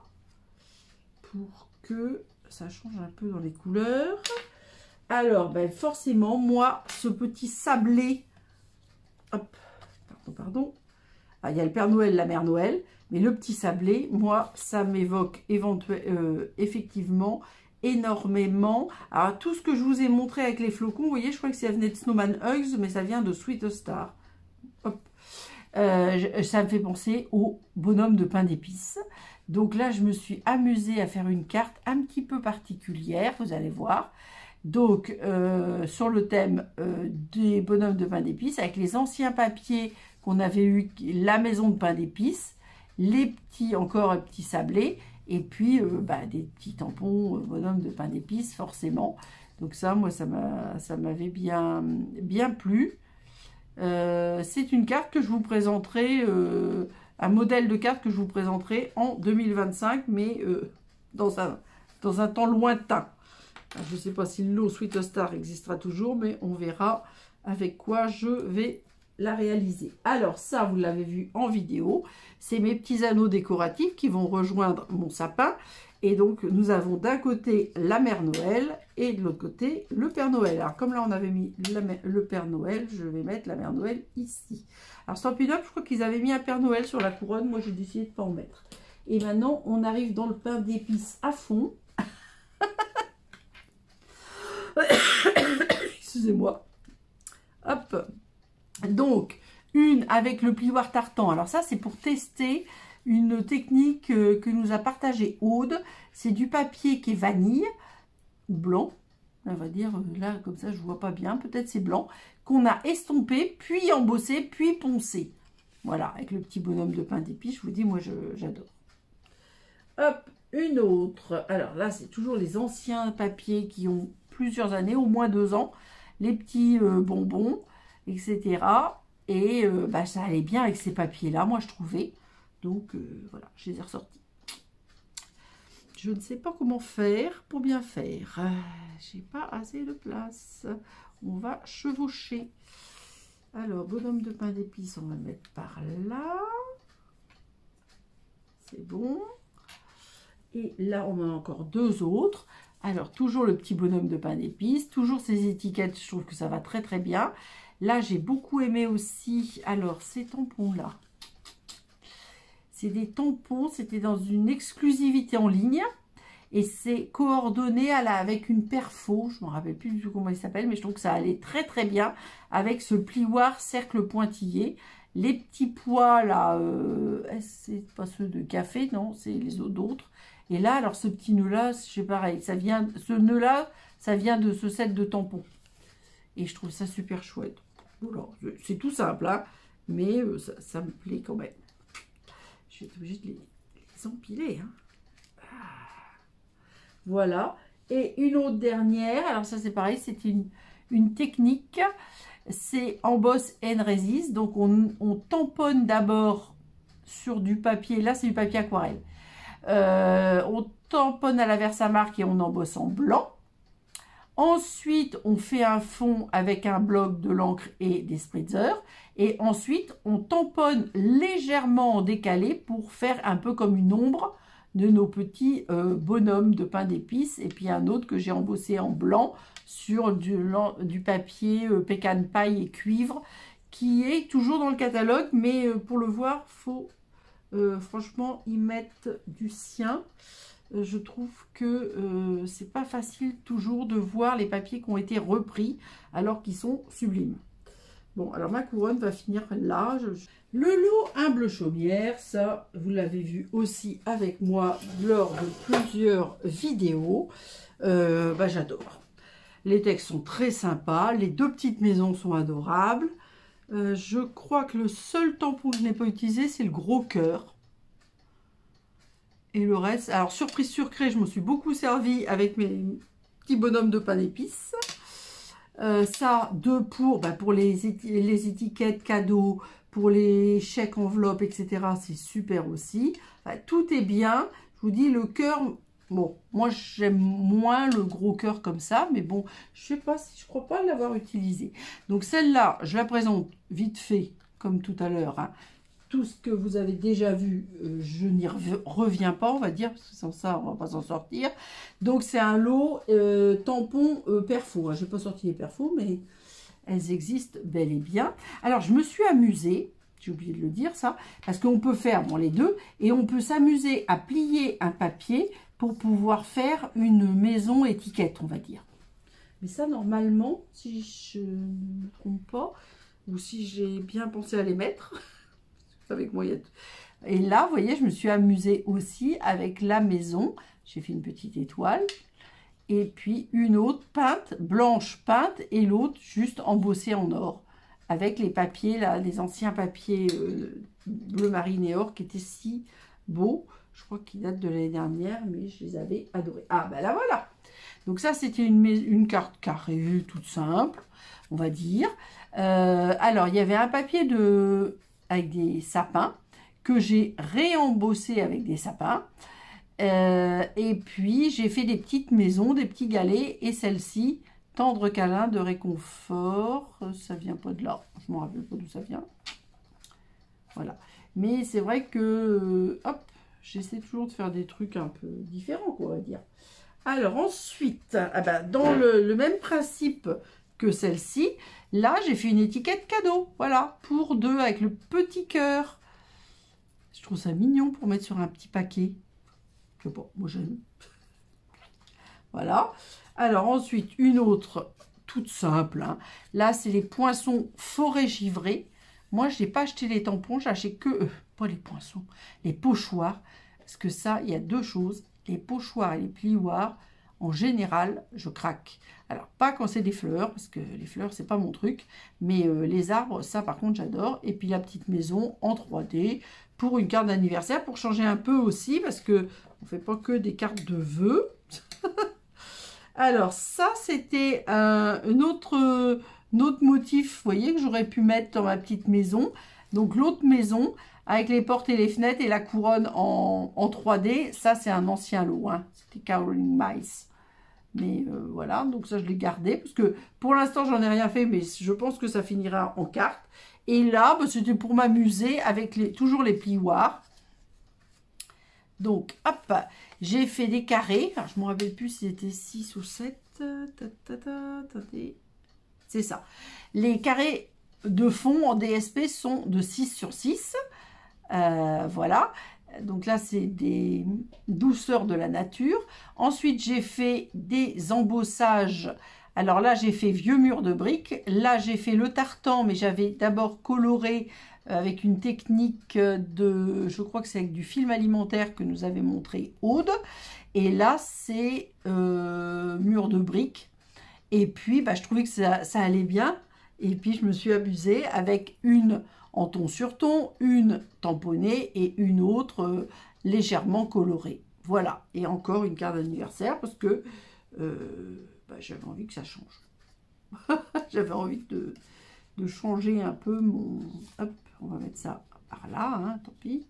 S2: Pour que ça change un peu dans les couleurs. Alors, ben forcément, moi, ce petit sablé. Hop, pardon. Ah, il y a le Père Noël, la Mère Noël. Mais le petit sablé, moi, ça m'évoque effectivement énormément. Alors, tout ce que je vous ai montré avec les flocons, vous voyez, je crois que ça venait de Snowman Hugs, mais ça vient de Sweetest Star. hop. Ça me fait penser au bonhomme de pain d'épices. Donc là, je me suis amusée à faire une carte un petit peu particulière, vous allez voir. Donc, sur le thème des bonhommes de pain d'épices, avec les anciens papiers qu'on avait eu, la maison de pain d'épices, les petits, encore petits sablés, et puis des petits tampons bonhommes de pain d'épices, forcément. Donc ça, moi, ça m'avait bien plu. C'est une carte que je vous présenterai, un modèle de carte que je vous présenterai en 2025, mais dans un temps lointain. Je ne sais pas si le lot Sweet Star existera toujours, mais on verra avec quoi je vais la réaliser. Alors ça, vous l'avez vu en vidéo, c'est mes petits anneaux décoratifs qui vont rejoindre mon sapin. Et donc, nous avons d'un côté la Mère Noël et de l'autre côté le Père Noël. Alors, comme là, on avait mis le Père Noël, je vais mettre la Mère Noël ici. Alors, Stampin' Up, je crois qu'ils avaient mis un Père Noël sur la couronne. Moi, j'ai décidé de ne pas en mettre. Et maintenant, on arrive dans le pain d'épices à fond. Excusez-moi. Hop. Donc, une avec le plioir tartan. Alors ça, c'est pour tester une technique que nous a partagée Aude. C'est du papier qui est vanille ou blanc. On va dire, là, comme ça, je ne vois pas bien. Peut-être c'est blanc. Qu'on a estompé, puis embossé, puis poncé. Voilà, avec le petit bonhomme de pain d'épices. Je vous dis, moi, j'adore. Hop, une autre. Alors là, c'est toujours les anciens papiers qui ont plusieurs années, au moins 2 ans. Les petits bonbons, etc. Et ça allait bien avec ces papiers-là, moi, je trouvais. Donc, voilà, je les ai ressortis. Je ne sais pas comment faire pour bien faire. J'ai pas assez de place. On va chevaucher. Alors, bonhomme de pain d'épices, on va le mettre par là. C'est bon. Et là, on a encore 2 autres. Alors, toujours le petit bonhomme de pain d'épices. Toujours ces étiquettes, je trouve que ça va très, très bien. Là, j'ai beaucoup aimé aussi, alors, ces tampons-là. C'est des tampons, c'était dans une exclusivité en ligne. Et c'est coordonné avec une perfo. Je ne me rappelle plus du tout comment il s'appelle, mais je trouve que ça allait très très bien avec ce plioir cercle pointillé. Les petits pois là, c'est pas ceux de café, non, c'est les autres d'autres. Et là, alors ce petit nœud-là, c'est pareil, ce nœud-là, ça vient de ce set de tampons. Et je trouve ça super chouette. Voilà, c'est tout simple, hein, mais ça me plaît quand même. Je vais être obligée de les empiler, hein. Voilà. Et une autre dernière, alors ça c'est pareil, c'est une technique, c'est emboss and resist. Donc on tamponne d'abord sur du papier, là c'est du papier aquarelle. On tamponne à la Versamark et on embosse en blanc. Ensuite, on fait un fond avec un bloc de l'encre et des spritzers. Et ensuite, on tamponne légèrement en décalé pour faire un peu comme une ombre de nos petits bonhommes de pain d'épices. Et puis un autre que j'ai embossé en blanc sur du papier pécan paille et cuivre, qui est toujours dans le catalogue. Mais pour le voir, il faut franchement y mettre du sien. Je trouve que c'est pas facile toujours de voir les papiers qui ont été repris alors qu'ils sont sublimes. Bon, alors ma couronne va finir là. Le lot humble chaumière, ça, vous l'avez vu aussi avec moi lors de plusieurs vidéos. J'adore. Les textes sont très sympas. Les 2 petites maisons sont adorables. Je crois que le seul tampon que je n'ai pas utilisé, c'est le gros cœur. Et le reste, alors surprise surcrée, je me suis beaucoup servi avec mes petits bonhommes de pain d'épices. Ça, 2 pour les étiquettes cadeaux, pour les chèques enveloppes, etc. C'est super aussi. Enfin, tout est bien. Je vous dis, le cœur, bon, moi j'aime moins le gros cœur comme ça, mais bon, je sais pas si je crois pas l'avoir utilisé. Donc celle-là, je la présente vite fait, comme tout à l'heure, hein. Tout ce que vous avez déjà vu, je n'y reviens pas, on va dire, parce que sans ça, on va pas s'en sortir. Donc, c'est un lot tampon perfo. Je n'ai pas sorti les perfos, mais elles existent bel et bien. Alors, je me suis amusée, j'ai oublié de le dire ça, parce qu'on peut faire les 2, et on peut s'amuser à plier un papier pour pouvoir faire une maison étiquette, on va dire. Mais ça, normalement, si je ne me trompe pas, ou si j'ai bien pensé à les mettre. Avec moi, et là, vous voyez, je me suis amusée aussi avec la maison. J'ai fait une petite étoile. Et puis une autre peinte, blanche peinte, et l'autre juste embossée en or. Avec les papiers, là, les anciens papiers bleu marine et or qui étaient si beaux. Je crois qu'ils datent de l'année dernière, mais je les avais adorés. Ah, ben là, voilà. Donc ça, c'était une carte carrée, toute simple, on va dire. Alors, il y avait un papier avec des sapins que j'ai réembossé avec des sapins. Et puis, j'ai fait des petites maisons, des petits galets. Et celle-ci, tendre câlin de réconfort. Ça vient pas de là. Je ne me rappelle pas d'où ça vient. Voilà. Mais c'est vrai que, hop, j'essaie toujours de faire des trucs un peu différents, quoi, on va dire. Alors ensuite, ah ben, dans le même principe que celle-ci, là, j'ai fait une étiquette cadeau. Voilà, pour 2 avec le petit cœur. Je trouve ça mignon pour mettre sur un petit paquet. Je sais pas, moi j'aime. Voilà. Alors ensuite, une autre toute simple. Hein. Là, c'est les poinçons forêt givrée. Moi, je n'ai pas acheté les tampons, j'ai acheté que, pas les poinçons, les pochoirs. Parce que ça, il y a 2 choses. Les pochoirs et les plioirs, en général, je craque. Alors, pas quand c'est des fleurs, parce que les fleurs, c'est pas mon truc. Mais les arbres, ça, par contre, j'adore. Et puis, la petite maison en 3D pour une carte d'anniversaire, pour changer un peu aussi, parce que on fait pas que des cartes de vœux. Alors, ça, c'était un autre motif, vous voyez, que j'aurais pu mettre dans ma petite maison. Donc, l'autre maison, avec les portes et les fenêtres et la couronne en 3D. Ça, c'est un ancien lot. Hein. C'était Caroline Mice. Mais voilà, donc ça, je l'ai gardé. Parce que pour l'instant, j'en ai rien fait, mais je pense que ça finira en carte. Et là, bah, c'était pour m'amuser avec toujours les plioirs. Donc, hop, j'ai fait des carrés. Alors, je ne me rappelle plus si c'était 6 ou 7. C'est ça. Les carrés de fond en DSP sont de 6 sur 6. Voilà. Donc là, c'est des douceurs de la nature. Ensuite, j'ai fait des embossages. Alors là, j'ai fait vieux mur de briques. Là, j'ai fait le tartan, mais j'avais d'abord coloré avec une technique je crois que c'est avec du film alimentaire que nous avait montré Aude. Et là, c'est mur de briques. Et puis, bah, je trouvais que ça allait bien. Et puis, je me suis amusée avec une en ton sur ton, une tamponnée et une autre légèrement colorée. Voilà. Et encore une carte d'anniversaire parce que bah, j'avais envie que ça change. J'avais envie de changer un peu mon... Hop, on va mettre ça par là, hein, tant pis.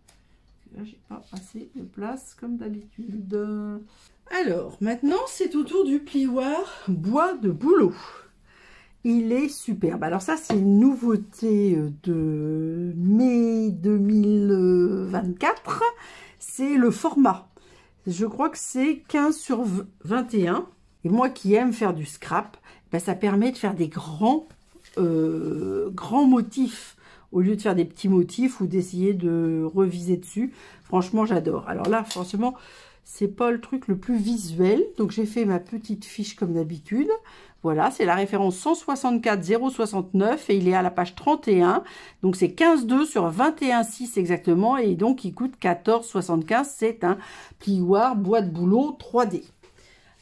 S2: Là, j'ai pas assez de place comme d'habitude. Alors, maintenant, c'est au tour du plioir bois de bouleau. Il est superbe. Alors ça, c'est une nouveauté de mai 2024. C'est le format. Je crois que c'est 15 sur 21. Et moi qui aime faire du scrap, ben ça permet de faire des grands motifs au lieu de faire des petits motifs ou d'essayer de reviser dessus. Franchement, j'adore. Alors là, forcément, c'est pas le truc le plus visuel. Donc, j'ai fait ma petite fiche comme d'habitude. Voilà, c'est la référence 164 069 et il est à la page 31. Donc, c'est 15,2 sur 21,6 exactement. Et donc, il coûte 14,75. C'est un plioir bois de bouleau 3D.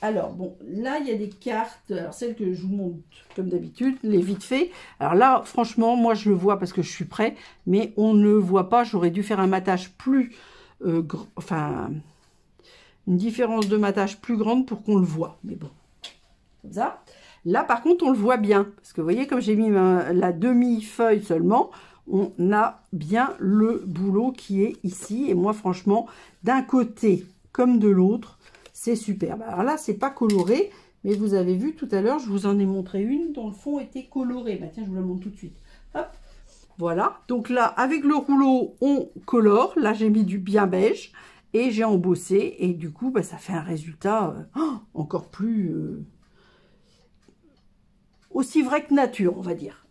S2: Alors, bon, là, il y a des cartes. Alors, celles que je vous montre comme d'habitude, les vite fait. Alors là, franchement, moi, je le vois parce que je suis prêt. Mais on ne le voit pas. J'aurais dû faire un matage plus... enfin, une différence de matage plus grande pour qu'on le voit. Mais bon, comme ça. Là, par contre, on le voit bien. Parce que vous voyez, comme j'ai mis la demi-feuille seulement, on a bien le boulot qui est ici. Et moi, franchement, d'un côté comme de l'autre, c'est superbe. Alors là, c'est pas coloré, mais vous avez vu tout à l'heure, je vous en ai montré une dont le fond était coloré. Bah, tiens, je vous la montre tout de suite. Hop, voilà. Donc là, avec le rouleau, on colore. Là, j'ai mis du bien beige et j'ai embossé. Et du coup, bah, ça fait un résultat encore plus... aussi vrai que nature, on va dire.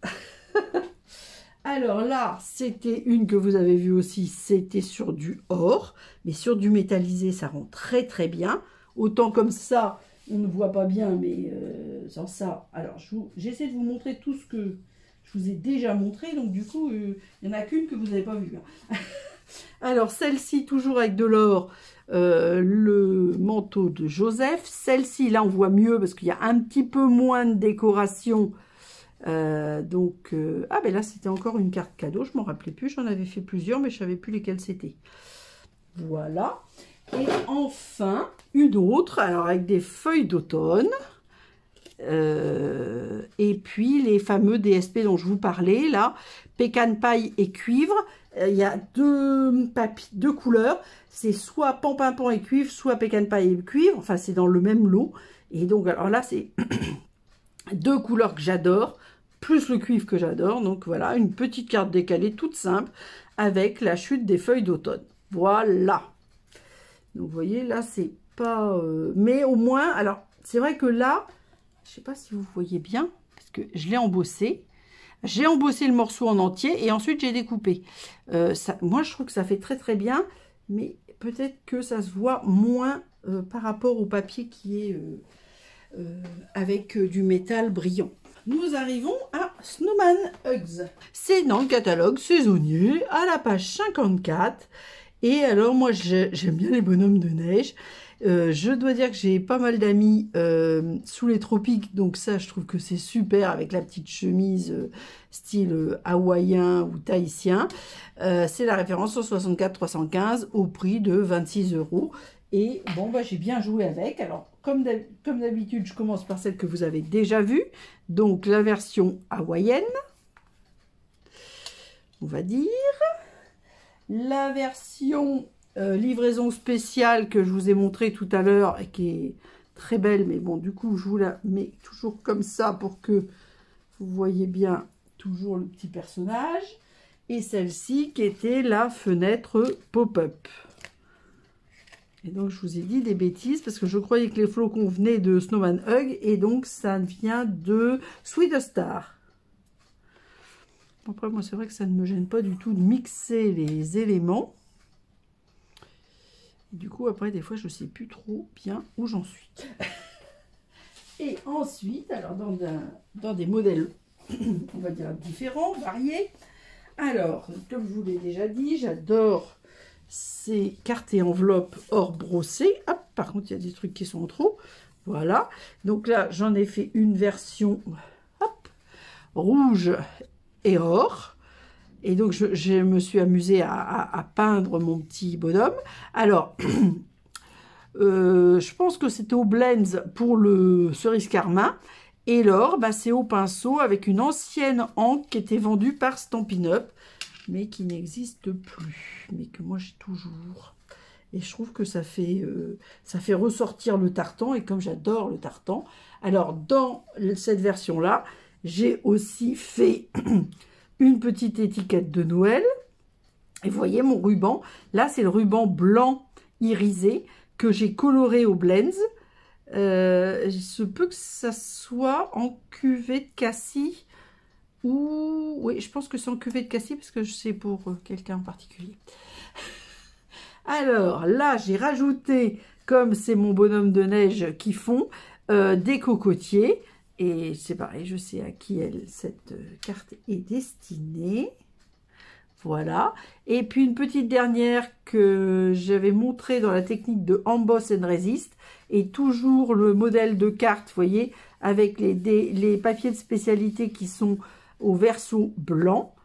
S2: Alors là, c'était une que vous avez vue aussi, c'était sur du or, mais sur du métallisé, ça rend très très bien. Autant comme ça, on ne voit pas bien, mais sans ça. Alors, j'essaie de vous montrer tout ce que je vous ai déjà montré, donc du coup, il n'y en a qu'une que vous n'avez pas vue. Hein. Alors, celle-ci, toujours avec de l'or, le manteau de Joseph. Celle-ci, là, on voit mieux parce qu'il y a un petit peu moins de décoration. Ah, ben là, c'était encore une carte cadeau. Je m'en rappelais plus. J'en avais fait plusieurs, mais je ne savais plus lesquelles c'était. Voilà. Et enfin, une autre, alors avec des feuilles d'automne. Et puis les fameux DSP dont je vous parlais là, pécan paille et cuivre. Il y a deux couleurs, c'est soit pan et cuivre, soit pécan paille et cuivre, enfin c'est dans le même lot. Et donc alors là c'est deux couleurs que j'adore, plus le cuivre que j'adore. Donc voilà, une petite carte décalée toute simple avec la chute des feuilles d'automne. Voilà. Donc vous voyez là c'est pas... mais au moins, alors c'est vrai que là, je sais pas si vous voyez bien, parce que je l'ai embossé. J'ai embossé le morceau en entier et ensuite j'ai découpé. Moi, je trouve que ça fait très très bien, mais peut-être que ça se voit moins par rapport au papier qui est avec du métal brillant. Nous arrivons à Snowman Hugs. C'est dans le catalogue saisonnier à la page 54. Et alors, moi, j'aime bien les bonhommes de neige. Je dois dire que j'ai pas mal d'amis sous les tropiques, donc ça je trouve que c'est super avec la petite chemise style hawaïen ou tahitien. C'est la référence 164,315 au prix de 26 €. Et bon, bah, j'ai bien joué avec. Alors comme d'habitude, je commence par celle que vous avez déjà vue, donc la version hawaïenne, on va dire. La version livraison spéciale que je vous ai montré tout à l'heure et qui est très belle, mais bon, du coup je vous la mets toujours comme ça pour que vous voyez bien toujours le petit personnage. Et celle-ci qui était la fenêtre pop-up. Et donc je vous ai dit des bêtises parce que je croyais que les flocons venaient de Snowman Hug et donc ça vient de Sweet Star. Après moi c'est vrai que ça ne me gêne pas du tout de mixer les éléments. Du coup, après, des fois, je ne sais plus trop bien où j'en suis. Et ensuite, alors dans des modèles, on va dire différents, variés. Alors, comme je vous l'ai déjà dit, j'adore ces cartes et enveloppes hors brossées. Hop, par contre, il y a des trucs qui sont en trop. Voilà. Donc là, j'en ai fait une version hop, rouge et or. Et donc, je me suis amusée à peindre mon petit bonhomme. Alors, je pense que c'était au Blends pour le cerise carmin. Et l'or, bah, c'est au pinceau avec une ancienne encre qui était vendue par Stampin' Up, mais qui n'existe plus. Mais que moi, j'ai toujours. Et je trouve que ça fait ressortir le tartan. Et comme j'adore le tartan, alors dans cette version-là, j'ai aussi fait... une petite étiquette de Noël. Et vous voyez mon ruban. Là, c'est le ruban blanc irisé que j'ai coloré au Blends. Il se peut que ça soit en cuvée de cassis. Ou... oui, je pense que c'est en cuvée de cassis parce que c'est pour quelqu'un en particulier. Alors, là, j'ai rajouté, comme c'est mon bonhomme de neige qui fond, des cocotiers. Et c'est pareil, je sais à qui cette carte est destinée. Voilà. Et puis une petite dernière que j'avais montrée dans la technique de Emboss and Resist. Et toujours le modèle de carte, vous voyez, avec les papiers de spécialité qui sont au verso blanc.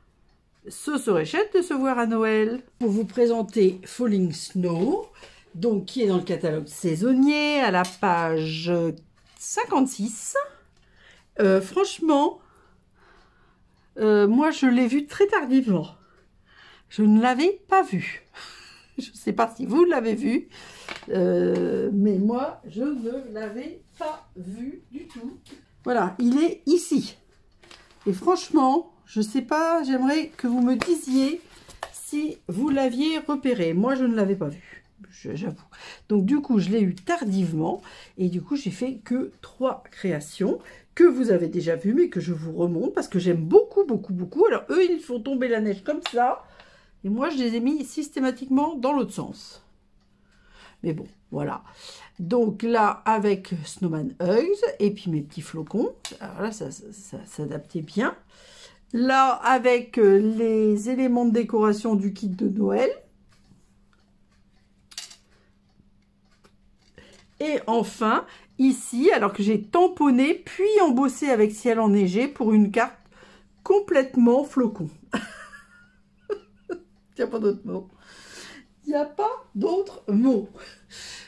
S2: Ce serait chouette de se voir à Noël. Pour vous présenter Falling Snow, donc qui est dans le catalogue saisonnier à la page 56. Franchement, moi je l'ai vu très tardivement. Je ne l'avais pas vu. Je ne sais pas si vous l'avez vu, mais moi je ne l'avais pas vu du tout. Voilà, il est ici. Et franchement, je ne sais pas, j'aimerais que vous me disiez si vous l'aviez repéré. Moi je ne l'avais pas vu, j'avoue. Donc du coup, je l'ai eu tardivement et du coup, j'ai fait que 3 créations que vous avez déjà vu, mais que je vous remonte parce que j'aime beaucoup, beaucoup, beaucoup. Alors, eux, ils font tomber la neige comme ça. Et moi, je les ai mis systématiquement dans l'autre sens. Mais bon, voilà. Donc là, avec Snowman Hugs et puis mes petits flocons. Alors là, ça s'adaptait bien. Là, avec les éléments de décoration du kit de Noël. Et enfin, ici, alors que j'ai tamponné, puis embossé avec ciel enneigé pour une carte complètement flocon. Il n'y a pas d'autre mot. Il n'y a pas d'autre mot.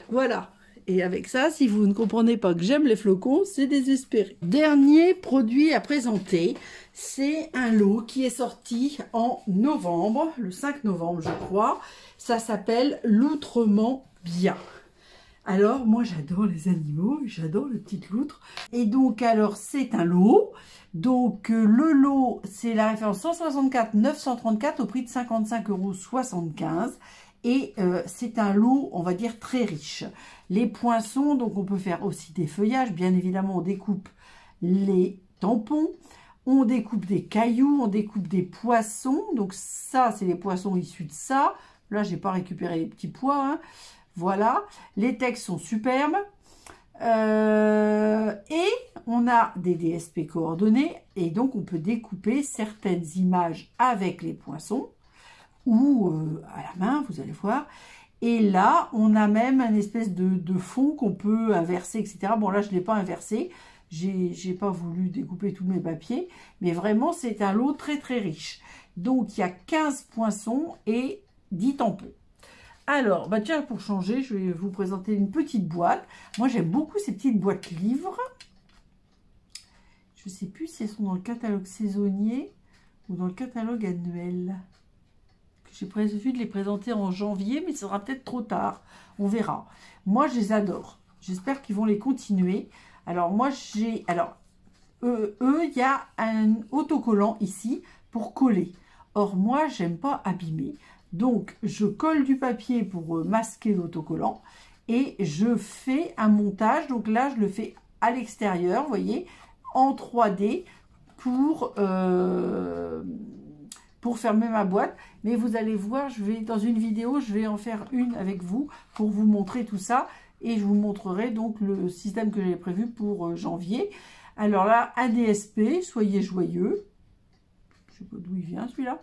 S2: Voilà. Et avec ça, si vous ne comprenez pas que j'aime les flocons, c'est désespéré. Dernier produit à présenter, c'est un lot qui est sorti en novembre, le 5 novembre je crois. Ça s'appelle Loutrement Bien. Alors moi j'adore les animaux, j'adore les petites loutres. Et donc alors c'est un lot. Donc le lot c'est la référence 164 934 au prix de 55,75 €. Et c'est un lot, on va dire, très riche. Les poinçons, donc on peut faire aussi des feuillages. Bien évidemment, on découpe les tampons. On découpe des cailloux, on découpe des poissons. Donc ça, c'est les poissons issus de ça. Là, j'ai pas récupéré les petits pois. Hein. Voilà. Les textes sont superbes. Et on a des DSP coordonnés. Et donc, on peut découper certaines images avec les poinçons. Ou à la main, vous allez voir. Et là, on a même un espèce de fond qu'on peut inverser, etc. Bon, là, je ne l'ai pas inversé. J'ai pas voulu découper tous mes papiers. Mais vraiment, c'est un lot très, très riche. Donc, il y a 15 poinçons et 10 tampons. Alors, bah tiens, pour changer, je vais vous présenter une petite boîte. Moi, j'aime beaucoup ces petites boîtes livres. Je ne sais plus si elles sont dans le catalogue saisonnier ou dans le catalogue annuel. J'ai prévu de les présenter en janvier, mais ce sera peut-être trop tard. On verra. Moi, je les adore. J'espère qu'ils vont les continuer. Alors, moi, j'ai... Alors, il y a un autocollant ici pour coller. Or, moi, j'aime pas abîmer. Donc, je colle du papier pour masquer l'autocollant. Et je fais un montage. Donc là, je le fais à l'extérieur, vous voyez, en 3D pour fermer ma boîte. Mais vous allez voir, dans une vidéo, je vais en faire une avec vous pour vous montrer tout ça. Et je vous montrerai donc le système que j'ai prévu pour janvier. Alors là, un DSP, soyez joyeux. Je ne sais pas d'où il vient celui-là.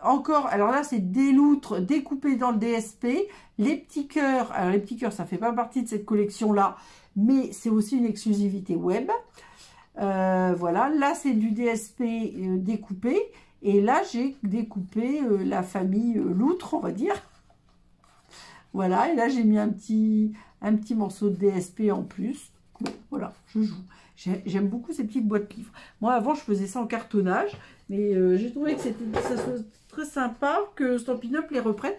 S2: Encore, alors là, c'est des loutres découpées dans le DSP. Les petits cœurs, alors les petits cœurs, ça ne fait pas partie de cette collection-là, mais c'est aussi une exclusivité web. Voilà, là, c'est du DSP découpé. Et là, j'ai découpé la famille loutre, on va dire. Voilà, et là, j'ai mis un petit morceau de DSP en plus. Bon, voilà, je joue. J'aime beaucoup ces petites boîtes livres. Moi, avant, je faisais ça en cartonnage, mais j'ai trouvé que ça soit très sympa que Stampin' Up les reprenne.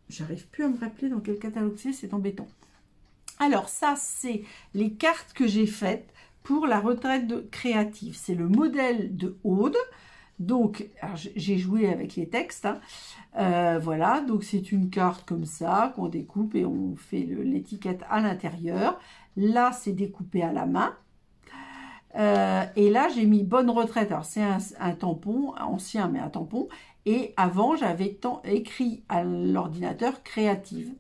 S2: J'arrive plus à me rappeler dans quel catalogue c'est embêtant. Alors, ça, c'est les cartes que j'ai faites pour la retraite créative. C'est le modèle de Aude. Donc, j'ai joué avec les textes. Hein. Voilà, donc c'est une carte comme ça qu'on découpe et on fait l'étiquette à l'intérieur. Là, c'est découpé à la main. Et là, j'ai mis bonne retraite. Alors, c'est un tampon, ancien, mais un tampon. Et avant, j'avais écrit à l'ordinateur créative.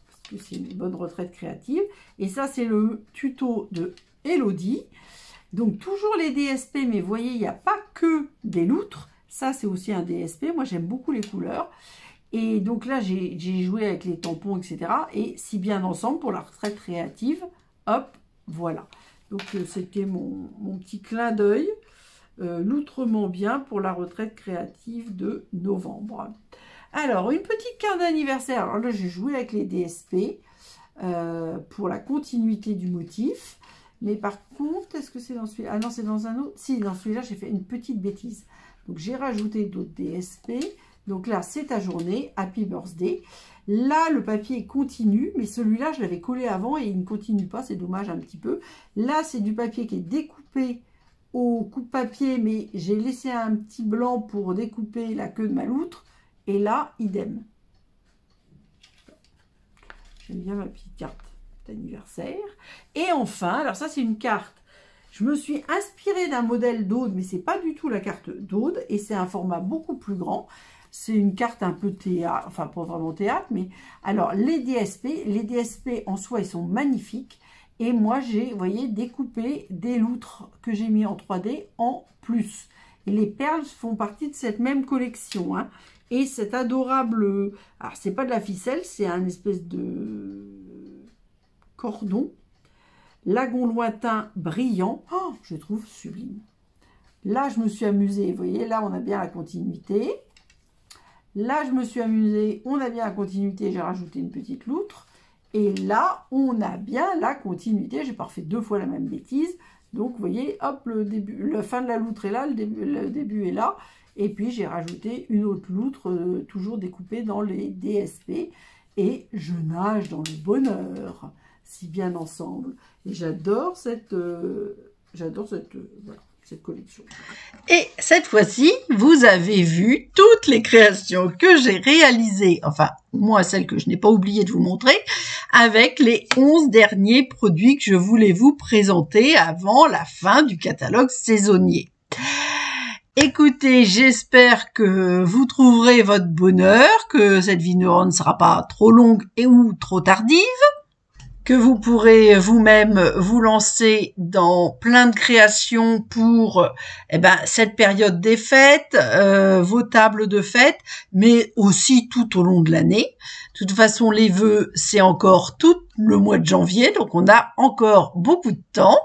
S2: Parce que c'est une bonne retraite créative. Et ça, c'est le tuto de Elodie. Donc, toujours les DSP, mais vous voyez, il n'y a pas que des loutres. Ça, c'est aussi un DSP. Moi, j'aime beaucoup les couleurs. Et donc là, j'ai joué avec les tampons, etc. Et si bien ensemble pour la retraite créative. Hop, voilà. Donc, c'était mon petit clin d'œil. Loutrement bien pour la retraite créative de novembre. Alors, une petite carte d'anniversaire. Alors là, j'ai joué avec les DSP pour la continuité du motif. Mais par contre, est-ce que c'est dans celui-là? Ah non, c'est dans un autre. Si, dans celui-là, j'ai fait une petite bêtise. Donc, j'ai rajouté d'autres DSP. Donc là, c'est ta journée. Happy birthday. Là, le papier continue. Mais celui-là, je l'avais collé avant et il ne continue pas. C'est dommage un petit peu. Là, c'est du papier qui est découpé au coupe-papier. Mais j'ai laissé un petit blanc pour découper la queue de ma loutre. Et là, idem. J'aime bien ma petite carte d'anniversaire. Et enfin, alors ça c'est une carte, je me suis inspirée d'un modèle d'Aude, mais c'est pas du tout la carte d'Aude, et c'est un format beaucoup plus grand. C'est une carte un peu théâtre, enfin pas vraiment théâtre, mais alors les DSP en soi ils sont magnifiques, Et moi, j'ai, vous voyez, découpé des loutres que j'ai mis en 3D en plus. Et les perles font partie de cette même collection, hein. Et cet adorable... Alors, c'est pas de la ficelle, c'est un espèce de cordon. Lagon lointain brillant. Oh, je trouve sublime. Là, je me suis amusée. Vous voyez, là, on a bien la continuité. Là, je me suis amusée. On a bien la continuité. J'ai rajouté une petite loutre. Et là, on a bien la continuité. J'ai pas refait 2 fois la même bêtise. Donc, vous voyez, hop, le début, la fin de la loutre est là, le début est là. Et puis, j'ai rajouté une autre loutre, toujours découpée dans les DSP. Et je nage dans le bonheur, si bien ensemble. Et j'adore cette collection.
S1: Et cette fois-ci, vous avez vu toutes les créations que j'ai réalisées, enfin, moi, celles que je n'ai pas oublié de vous montrer, avec les 11 derniers produits que je voulais vous présenter avant la fin du catalogue saisonnier. Écoutez, j'espère que vous trouverez votre bonheur, que cette vidéo ne sera pas trop longue et ou trop tardive, que vous pourrez vous-même vous lancer dans plein de créations pour cette période des fêtes, vos tables de fêtes, mais aussi tout au long de l'année. De toute façon, les vœux, c'est encore tout le mois de janvier, donc on a encore beaucoup de temps.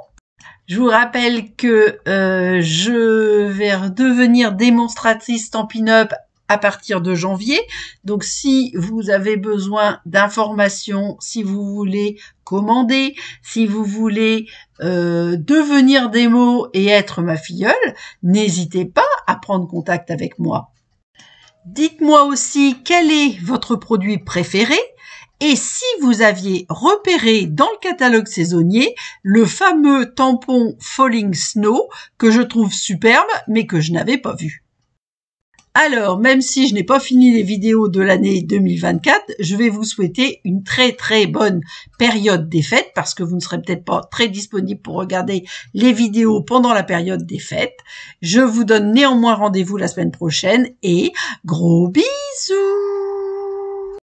S1: Je vous rappelle que je vais devenir démonstratrice Stampin' Up à partir de janvier. Donc, si vous avez besoin d'informations, si vous voulez commander, si vous voulez devenir démo et être ma filleule, n'hésitez pas à prendre contact avec moi. Dites-moi aussi quel est votre produit préféré. Et si vous aviez repéré dans le catalogue saisonnier le fameux tampon Falling Snow que je trouve superbe mais que je n'avais pas vu. Alors, même si je n'ai pas fini les vidéos de l'année 2024, je vais vous souhaiter une très très bonne période des fêtes parce que vous ne serez peut-être pas très disponible pour regarder les vidéos pendant la période des fêtes. Je vous donne néanmoins rendez-vous la semaine prochaine et gros bisous!